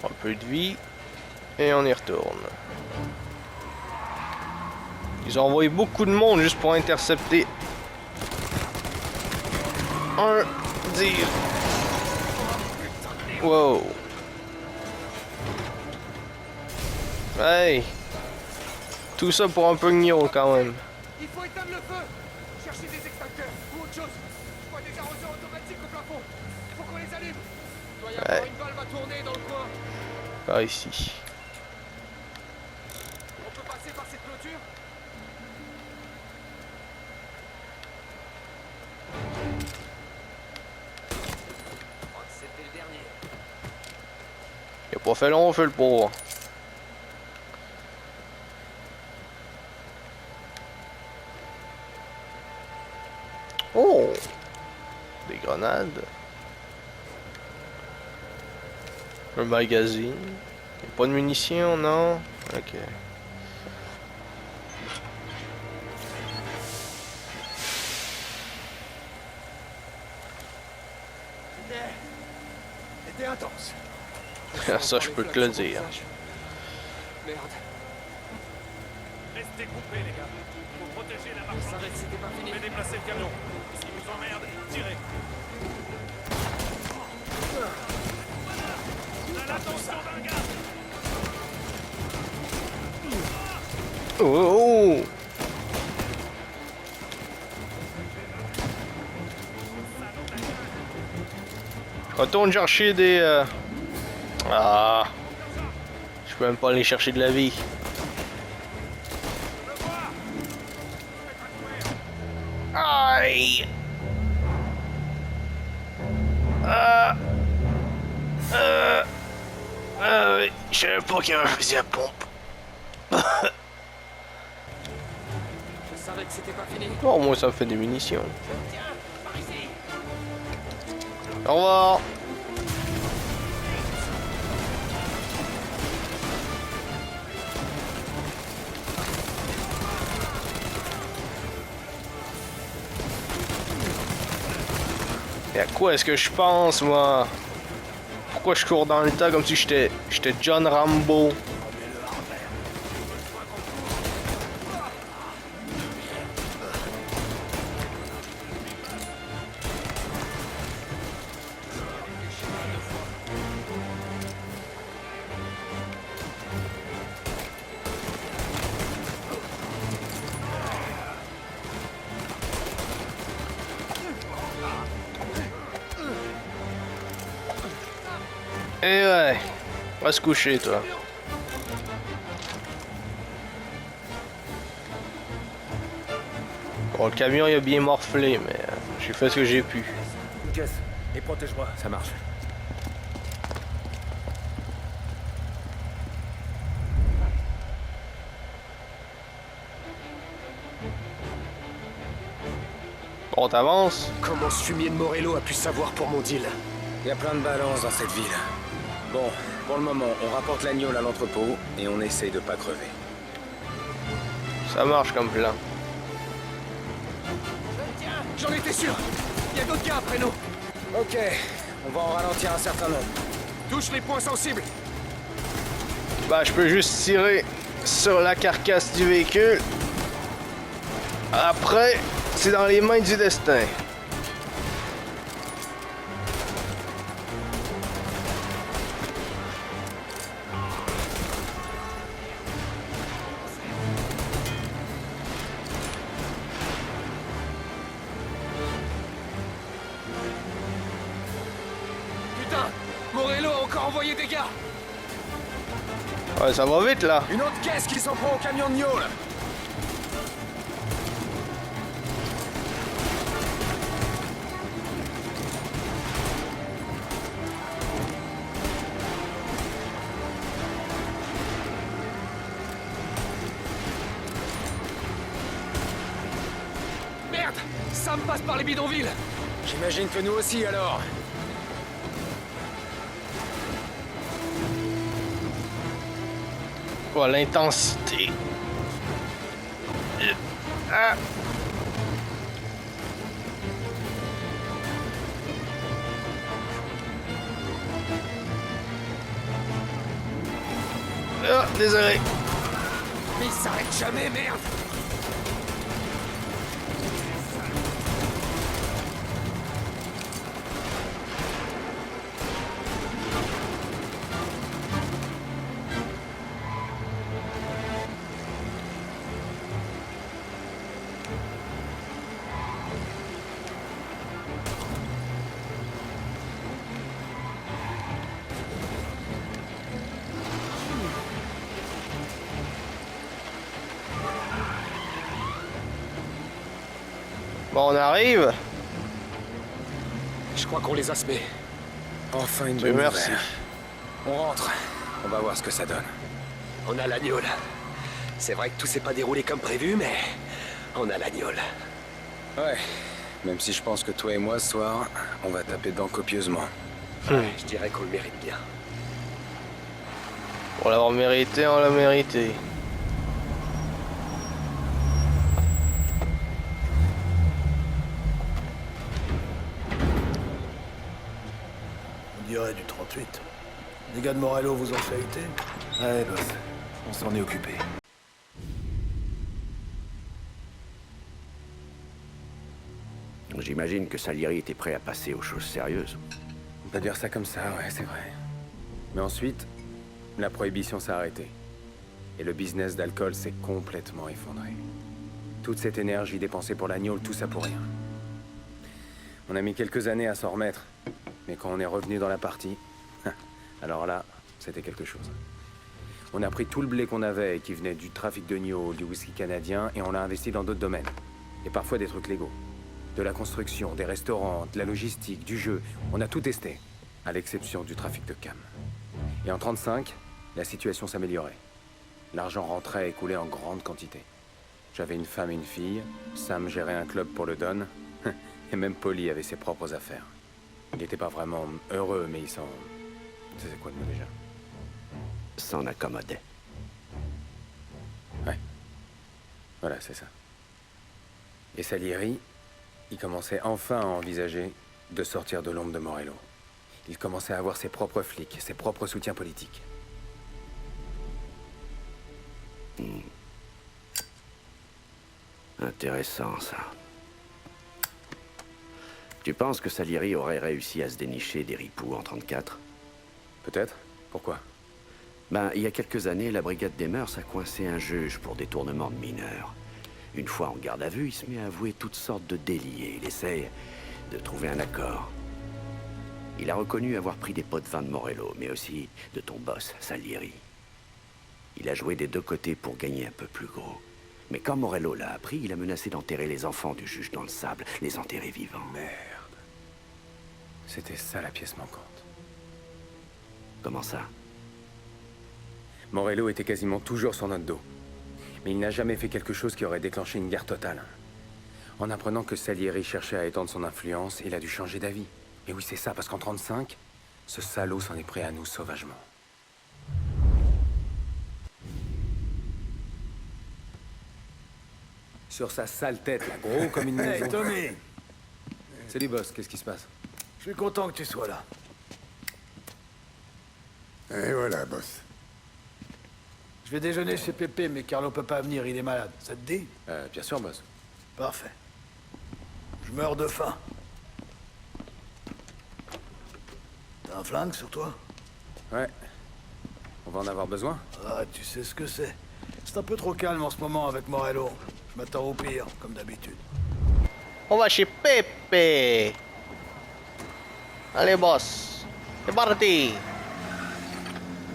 Un peu de vie et on y retourne. Ils ont envoyé beaucoup de monde juste pour intercepter un dire. Wow. Hey. Tout ça pour un peu de gnôle quand même. Il faut éteindre le feu. Cherchez des extincteurs ou autre chose. Je vois des arroseurs automatiques au plafond. Faut qu'on les allume. Il doit y avoir une valve à tourner dans le coin. Par ici. On peut passer par cette clôture? Je crois que c'était le dernier. Il a pas fait long feu le pauvre. Oh! Des grenades. Un magazine. Y'a pas de munitions, non? Ok. C'était intense. Ça, je peux te le dire. Merde. Restez groupés, les gars. Faut protéger la Ça marchandise. va, c'était pas fini. Mais déplacez le camion. Si vous emmerde, tirez. On a l'attention d'un gars. Oh! Retourne chercher des... Ah! Je peux même pas aller chercher de la vie. Aïe! Je savais pas qu'il y avait un fusil à pompe. Je savais que c'était pas fini. Oh, moi ça me fait des munitions. Tiens, par ici. Au revoir! Et à quoi est-ce que je pense, moi? Pourquoi je cours dans le tas comme si j'étais John Rambo? Eh ouais, va se coucher, toi. Bon, le camion il a bien morflé, mais j'ai fait ce que j'ai pu. Une caisse. Et protège-moi. Ça marche. Bon, t'avances? Comment ce fumier de Morello a pu savoir pour mon deal? Il y a plein de balances dans cette ville. Bon, pour le moment, on rapporte l'agneau à l'entrepôt et on essaye de pas crever. Ça marche comme plan. Tiens, j'en étais sûr. Il y a d'autres gars après nous. Ok, on va en ralentir un certain nombre. Touche les points sensibles. Bah, je peux juste tirer sur la carcasse du véhicule. Après, c'est dans les mains du destin. Putain, Morello a encore envoyé des gars. Ouais, ça va vite là. Une autre caisse qui s'en prend au camion de Gnôle. Sam passe par les bidonvilles. J'imagine que nous aussi, alors. Oh, l'intensité. Ah. Ah, désolé. Mais il s'arrête jamais, merde. Bon, on arrive. Je crois qu'on les a semés. Enfin une Dieu bonne merci. nouvelle. On rentre. On va voir ce que ça donne. On a l'agneau. C'est vrai que tout s'est pas déroulé comme prévu, mais on a l'agneau. Ouais. Même si je pense que toi et moi, ce soir, on va taper dedans copieusement. Ouais, je dirais qu'on le mérite bien. Pour l'avoir mérité, on l'a mérité. On dirait du 38. Les gars de Morello vous ont chahuté? Ouais, boss. On s'en est occupé. J'imagine que Salieri était prêt à passer aux choses sérieuses. On peut dire ça comme ça, ouais, c'est vrai. Mais ensuite, la prohibition s'est arrêtée. Et le business d'alcool s'est complètement effondré. Toute cette énergie dépensée pour l'agneau, tout ça pour rien. On a mis quelques années à s'en remettre. Mais quand on est revenu dans la partie, alors là, c'était quelque chose. On a pris tout le blé qu'on avait et qui venait du trafic de gnôle, du whisky canadien, et on l'a investi dans d'autres domaines. Et parfois des trucs légaux. De la construction, des restaurants, de la logistique, du jeu. On a tout testé, à l'exception du trafic de cam. Et en 35, la situation s'améliorait. L'argent rentrait et coulait en grande quantité. J'avais une femme et une fille, Sam gérait un club pour le Don, et même Polly avait ses propres affaires. Il n'était pas vraiment heureux, mais il s'en... C'est quoi le mot déjà? S'en accommodait. Ouais. Voilà, c'est ça. Et Salieri, il commençait enfin à envisager de sortir de l'ombre de Morello. Il commençait à avoir ses propres flics, ses propres soutiens politiques. Intéressant, ça. Tu penses que Salieri aurait réussi à se dénicher des ripoux en 34? Peut-être. Pourquoi? Ben, il y a quelques années, la brigade des mœurs a coincé un juge pour détournement de mineurs. Une fois en garde à vue, il se met à avouer toutes sortes de délits et il essaye de trouver un accord. Il a reconnu avoir pris des pots de vin de Morello, mais aussi de ton boss, Salieri. Il a joué des deux côtés pour gagner un peu plus gros. Mais quand Morello l'a appris, il a menacé d'enterrer les enfants du juge dans le sable, les enterrer vivants. Merde. C'était ça la pièce manquante. Comment ça? Morello était quasiment toujours sur notre dos. Mais il n'a jamais fait quelque chose qui aurait déclenché une guerre totale. En apprenant que Salieri cherchait à étendre son influence, il a dû changer d'avis. Et oui, c'est ça, parce qu'en 35, ce salaud s'en est pris à nous sauvagement. Sur sa sale tête, là, gros comme une maison. Hey, Tommy! Salut, boss, qu'est-ce qui se passe? Je suis content que tu sois là. Et voilà, boss. Je vais déjeuner chez Pépé, mais Carlo peut pas venir, il est malade. Ça te dit? Bien sûr, boss. Parfait. Je meurs de faim. T'as un flingue sur toi? Ouais. On va en avoir besoin? Ah, tu sais ce que c'est. C'est un peu trop calme en ce moment avec Morello. Je m'attends au pire, comme d'habitude. On va chez Pepe. Allez, boss. C'est parti.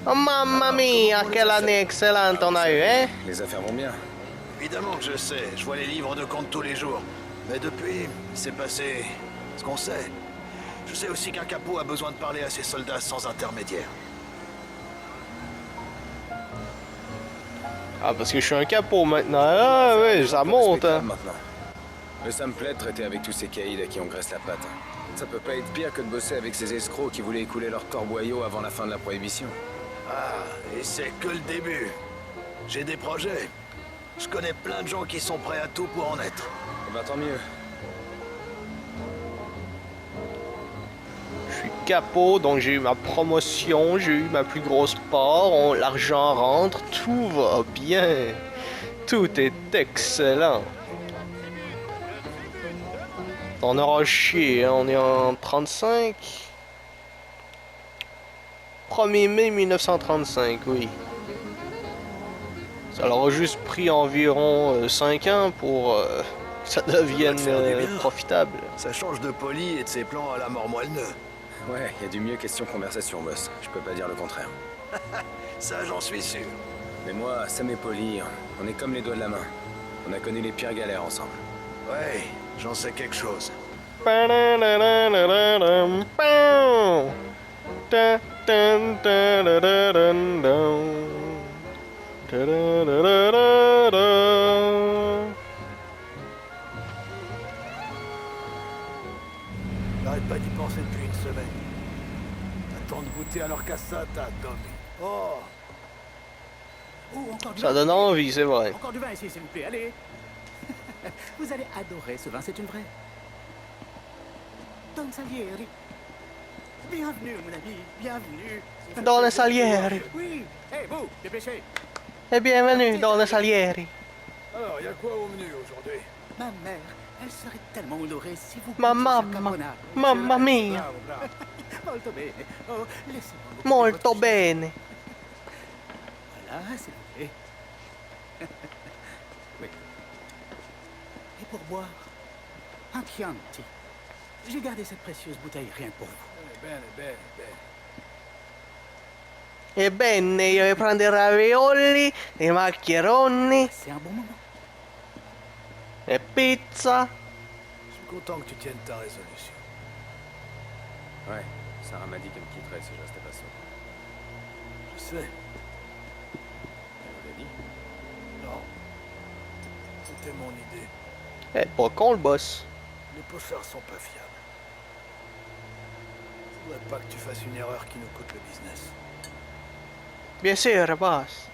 Oh, mamma mia, quelle année excellente on a eu, hein? Les affaires vont bien. Évidemment que je sais. Je vois les livres de compte tous les jours. Mais depuis, il s'est passé ce qu'on sait. Je sais aussi qu'un capot a besoin de parler à ses soldats sans intermédiaire. Ah, parce que je suis un capot maintenant. Ah, ouais, ça monte, hein. Maintenant. Mais ça me plaît de traiter avec tous ces caïds à qui on graisse la patte. Ça peut pas être pire que de bosser avec ces escrocs qui voulaient écouler leur corboyau avant la fin de la prohibition. Ah, et c'est que le début. J'ai des projets. Je connais plein de gens qui sont prêts à tout pour en être. Bah tant mieux. Je suis capot, donc j'ai eu ma promotion, j'ai eu ma plus grosse part, l'argent rentre, tout va bien. Tout est excellent. On aura chié, hein, on est en 35. 1er mai 1935, oui. Ça leur a juste pris environ 5 ans pour que ça devienne profitable. Ça change de poli et de ses plans à la mort moelleux. Ouais, y a du mieux question conversation, boss. Je peux pas dire le contraire. Ça, j'en suis sûr. Mais moi, Sam et Polly, on est comme les doigts de la main. On a connu les pires galères ensemble. Ouais, j'en sais quelque chose. J'arrête pas d'y penser depuis une semaine. Attends de goûter à leur cassata, Tommy. Oh! Encore du Ça vin. donne envie, c'est vrai. Encore du vin ici, s'il vous plaît, allez. Vous allez adorer ce vin, c'est une vraie. Don Salieri. Bienvenue, mon ami, bienvenue. Don Salieri. Oui. Hé, vous, dépêchez. Et bienvenue, Don Salieri. Alors, y a quoi au menu aujourd'hui? Ma mère, elle serait tellement honorée si vous... Mamma, mamma mia. Bravo, bravo. Molto bene. Oh, laissez-moi vous Molto votre- bene. Voilà, s'il vous plaît. Oui. Et pour boire, un Chianti. J'ai gardé cette précieuse bouteille rien que pour vous. Bene, bene, bene. Ebbene, io devo prendere i ravioli, i maccheroni C'est un bon moment. e pizza. Je suis content que tu tiennes ta résolution. Ouais, Sarah m'a dit qu'elle me quitterait si je restais pas sobre. Je sais. Elle vous l'a dit? Non. C'était mon idée. Eh, pas con le boss. Les pocheurs sont pas fiables. Faudrait pas que tu fasses une erreur qui nous coûte le business. Bien sûr, boss.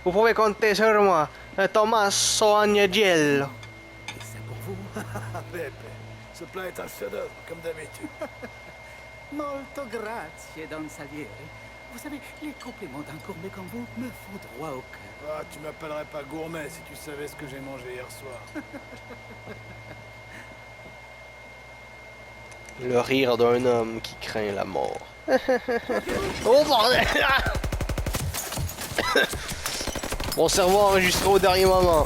Vous pouvez compter sur moi, Tommaso Agnagiello. Et c'est pour vous. Pepe, ce plat est un chef-d'œuvre, comme d'habitude. Molto grazie, Don Salieri. Vous savez, les compliments d'un gourmet comme vous me font droit au cœur. Ah, tu m'appellerais pas gourmet si tu savais ce que j'ai mangé hier soir. Le rire d'un homme qui craint la mort. Oh bordel! Mon cerveau a enregistré au dernier moment.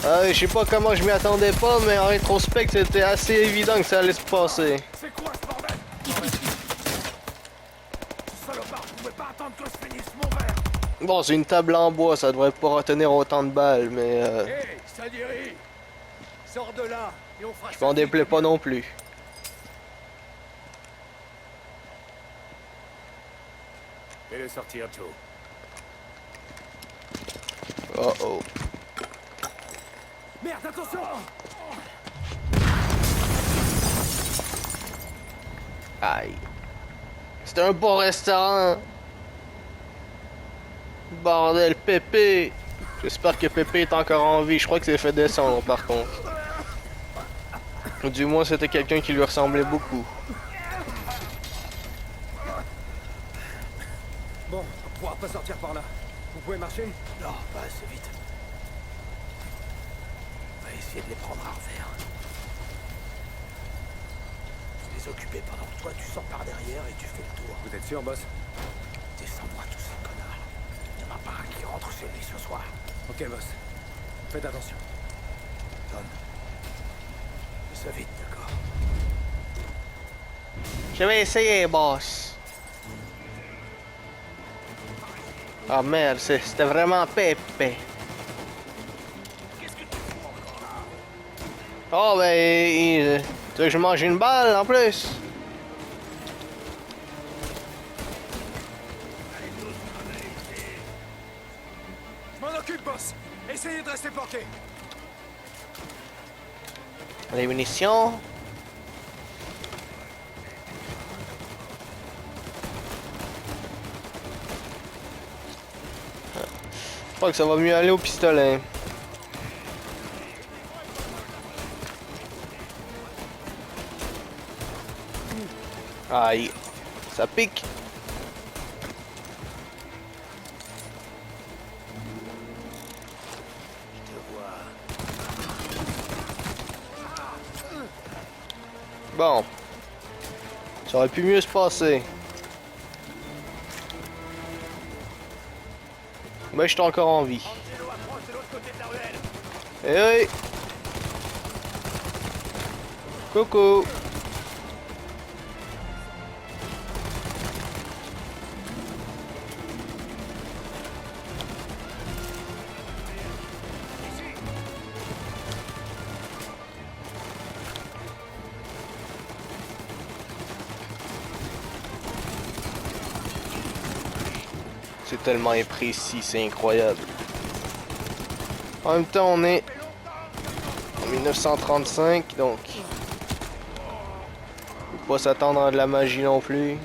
Je sais pas comment je m'y attendais pas, mais en rétrospect, c'était assez évident que ça allait se passer. C'est quoi ce bordel? Ce salopard, je pouvais pas attendre que je finisse mon verre. Bon, c'est une table en bois, ça devrait pas retenir autant de balles, mais Hé, Salieri! Sors de là, et on fera je m'en déplais pas non plus. Fais-le sortir, Joe. Oh oh. Merde, attention! Aïe. C'est un bon restaurant. Bordel, Pépé. J'espère que Pépé est encore en vie. Je crois que c'est fait descendre par contre. Ou du moins c'était quelqu'un qui lui ressemblait beaucoup. Bon, on pourra pas sortir par là. Vous pouvez marcher? Non, pas assez vite. On va essayer de les prendre à revers. Je les occuper pendant que toi tu sors par derrière et tu fais le tour. Vous êtes sûr, boss? Descends-moi tous ces connards. Il n'y en a pas un qui rentre chez lui ce soir. Ok, boss. Faites attention. Tom. Fais ça vite, d'accord? Je vais essayer, boss. Ah merde, c'était vraiment Pépé. Oh ben, tu veux que je mange une balle en plus? Je m'en occupe, boss. Essayez de rester planqué. Les munitions. Je crois que ça va mieux aller au pistolet. Aïe, ça pique. Bon, ça aurait pu mieux se passer. Mais je suis encore en vie. Eh oui. Coucou. C'est tellement imprécis, c'est incroyable. En même temps, on est en 1935, donc faut pas s'attendre à de la magie non plus.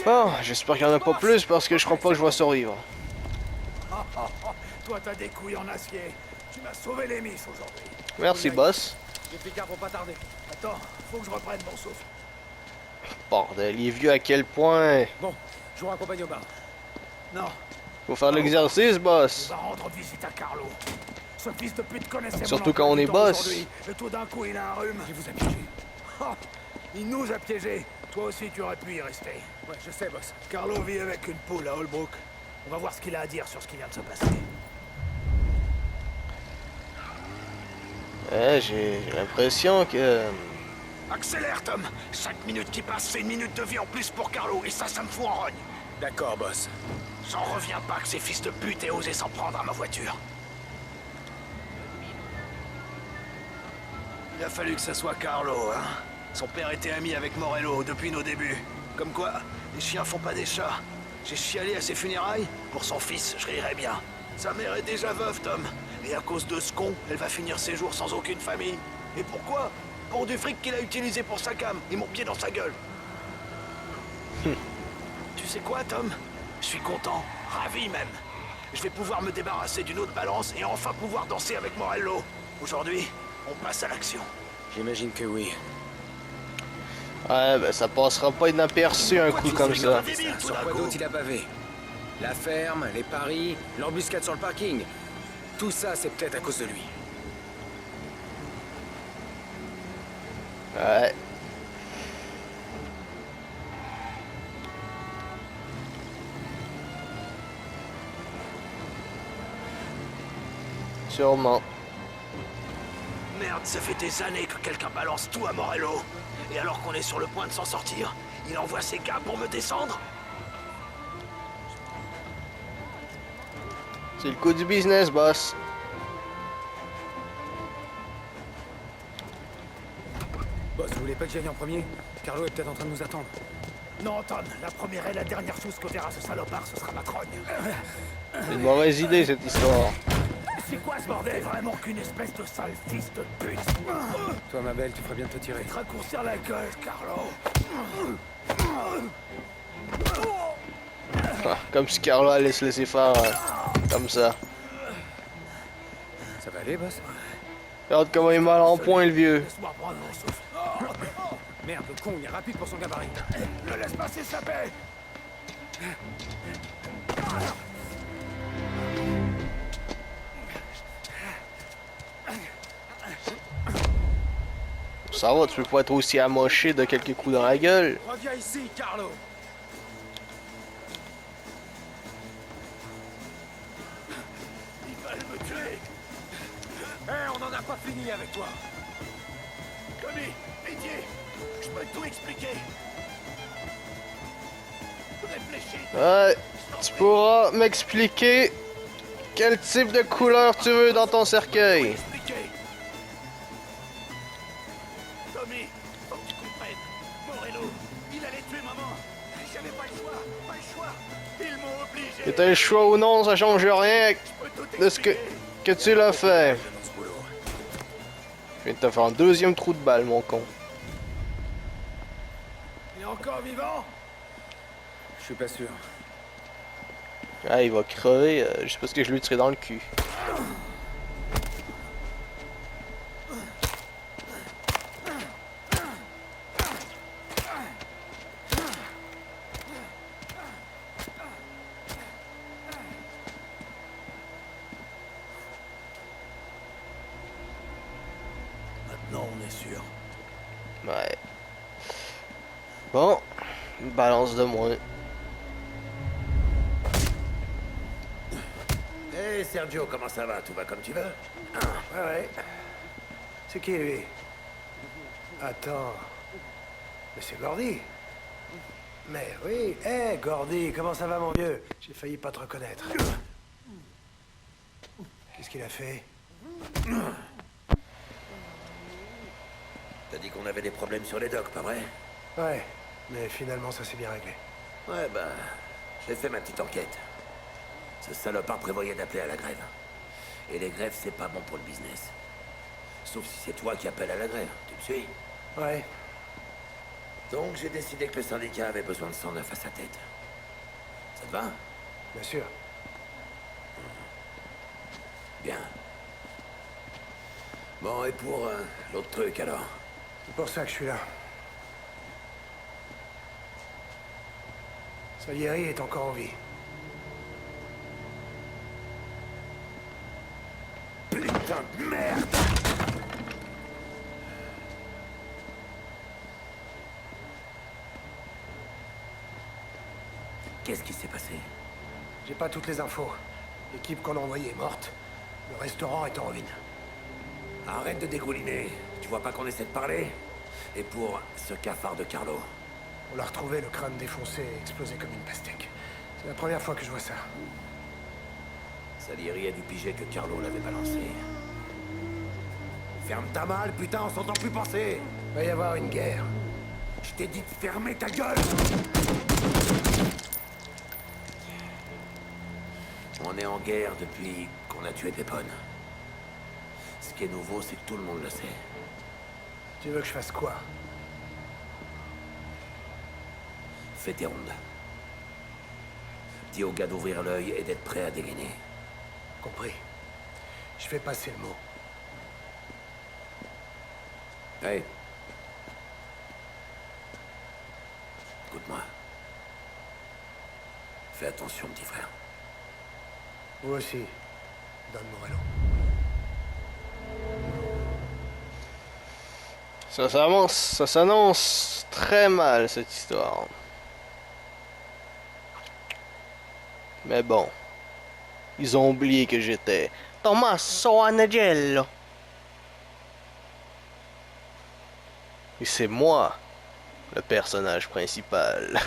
Bon, j'espère qu'il n'y en a pas plus parce que je crois pas que je vais survivre. Toi, t'as des couilles en acier. Tu m'as sauvé les miss aujourd'hui. Merci, boss. J'ai Picard pour pas tarder. Attends, faut que je reprenne mon souffle. Bordel, il est vieux à quel point? Bon, je vous raccompagne au bar. Non. Faut faire de l'exercice, boss. On va rendre visite à Carlo. Ce fils de pute connaissait Surtout mon quand on est emploi du temps boss. aujourd'hui. Et tout d'un coup, il a un rhume. Il vous a piégé. Oh, il nous a piégés. Toi aussi, tu aurais pu y rester. Ouais, je sais, boss. Carlo vit avec une poule à Holbrook. On va voir ce qu'il a à dire sur ce qui vient de se passer. J'ai l'impression que... Accélère, Tom. 5 minutes qui passent, c'est 1 minute de vie en plus pour Carlo. Et ça me fout en rogne. D'accord, boss. J'en reviens pas que ces fils de pute aient osé s'en prendre à ma voiture. Il a fallu que ça soit Carlo, hein. Son père était ami avec Morello depuis nos débuts. Comme quoi, les chiens font pas des chats. J'ai chialé à ses funérailles. Pour son fils, je rirais bien. Sa mère est déjà veuve, Tom. Et à cause de ce con, elle va finir ses jours sans aucune famille. Et pourquoi? Pour du fric qu'il a utilisé pour sa cam et mon pied dans sa gueule. Tu sais quoi, Tom? Je suis content, ravi même. Je vais pouvoir me débarrasser d'une autre balance et enfin pouvoir danser avec Morello. Aujourd'hui, on passe à l'action. J'imagine que oui. Ouais, ben ça passera pas inaperçu un coup comme ça. Sur quoi d'autre il a bavé? La ferme, les paris, l'embuscade sur le parking. Tout ça, c'est peut-être à cause de lui. Ouais. Sûrement. Merde, ça fait des années que quelqu'un balance tout à Morello. Et alors qu'on est sur le point de s'en sortir, il envoie ses gars pour me descendre? C'est le coup du business, boss. Boss, vous voulez pas que j'y aille en premier? Carlo est peut-être en train de nous attendre. Non, Tom, la première et la dernière chose que verra ce salopard, ce sera ma crogne. C'est une mauvaise idée, cette histoire. C'est quoi ce bordel? Vraiment qu'une espèce de sale fils de pute. Toi, ma belle, tu ferais bien de te tirer. Te raccourcir la gueule, Carlo. Ah, comme si Carlo allait se laisser faire comme ça. Ça va aller, boss? Regarde comment il est mal en point, le vieux. Laisse-moi prendre mon souffle. Merde, le con, il est rapide pour son gabarit. Le laisse passer sa paix. Ça va, tu peux pas être aussi amoché de quelques coups dans la gueule. Reviens ici, Carlo! Ils veulent me tuer. On n'en a pas fini avec toi! Tommy, pitié, je peux tout expliquer. Réfléchis. Ouais, tu pourras m'expliquer quel type de couleur tu veux dans ton cercueil. Tommy, faut que tu comprennes. Morello, il allait tuer maman. J'avais pas le choix, pas le choix. Ils m'ont Que t'aies le choix ou non, ça change rien de ce que tu l'as fait. Je viens de te faire un deuxième trou de balle, mon con. Il est encore vivant? Je suis pas sûr. Ah, il va crever juste parce que je lui tirerai dans le cul. Maintenant, on est sûr. Ouais. Bon, une balance de moins. Hey Sergio, comment ça va? Tout va comme tu veux? Ouais, ouais. C'est qui, lui? Attends. Mais c'est Gordy. Mais oui. Hé, Gordy, comment ça va, mon vieux? J'ai failli pas te reconnaître. Qu'est-ce qu'il a fait? T'as dit qu'on avait des problèmes sur les docks, pas vrai? Ouais, mais finalement, ça s'est bien réglé. Ouais, bah, j'ai fait ma petite enquête. Ce salopard prévoyait d'appeler à la grève. Et les grèves, c'est pas bon pour le business. Sauf si c'est toi qui appelles à la grève, tu me suis? Ouais. Donc j'ai décidé que le syndicat avait besoin de sang neuf à sa tête. Ça te va? Bien sûr. Bien. Bon, et pour l'autre truc, alors? C'est pour ça que je suis là. Salieri est encore en vie. Putain de merde! Qu'est-ce qui s'est passé? J'ai pas toutes les infos. L'équipe qu'on a envoyée est morte. Le restaurant est en ruine. Arrête de dégouliner. Tu vois pas qu'on essaie de parler? Et pour ce cafard de Carlo? On l'a retrouvé, le crâne défoncé et explosé comme une pastèque. C'est la première fois que je vois ça. Salieri a dû piger que Carlo l'avait balancé. Ferme ta malle, putain, on s'entend plus penser! Va y avoir une guerre. Je t'ai dit de fermer ta gueule! On est en guerre depuis qu'on a tué Pépone. Ce qui est nouveau, c'est que tout le monde le sait. Tu veux que je fasse quoi? Fais tes rondes. Dis aux gars d'ouvrir l'œil et d'être prêt à dégainer. Compris. Je fais passer le mot. Hey. Écoute-moi. Fais attention, petit frère. Vous aussi, Don Morello. Ça s'annonce très mal, cette histoire. Mais bon. Ils ont oublié que j'étais Tommaso Anagello. Et c'est moi, le personnage principal.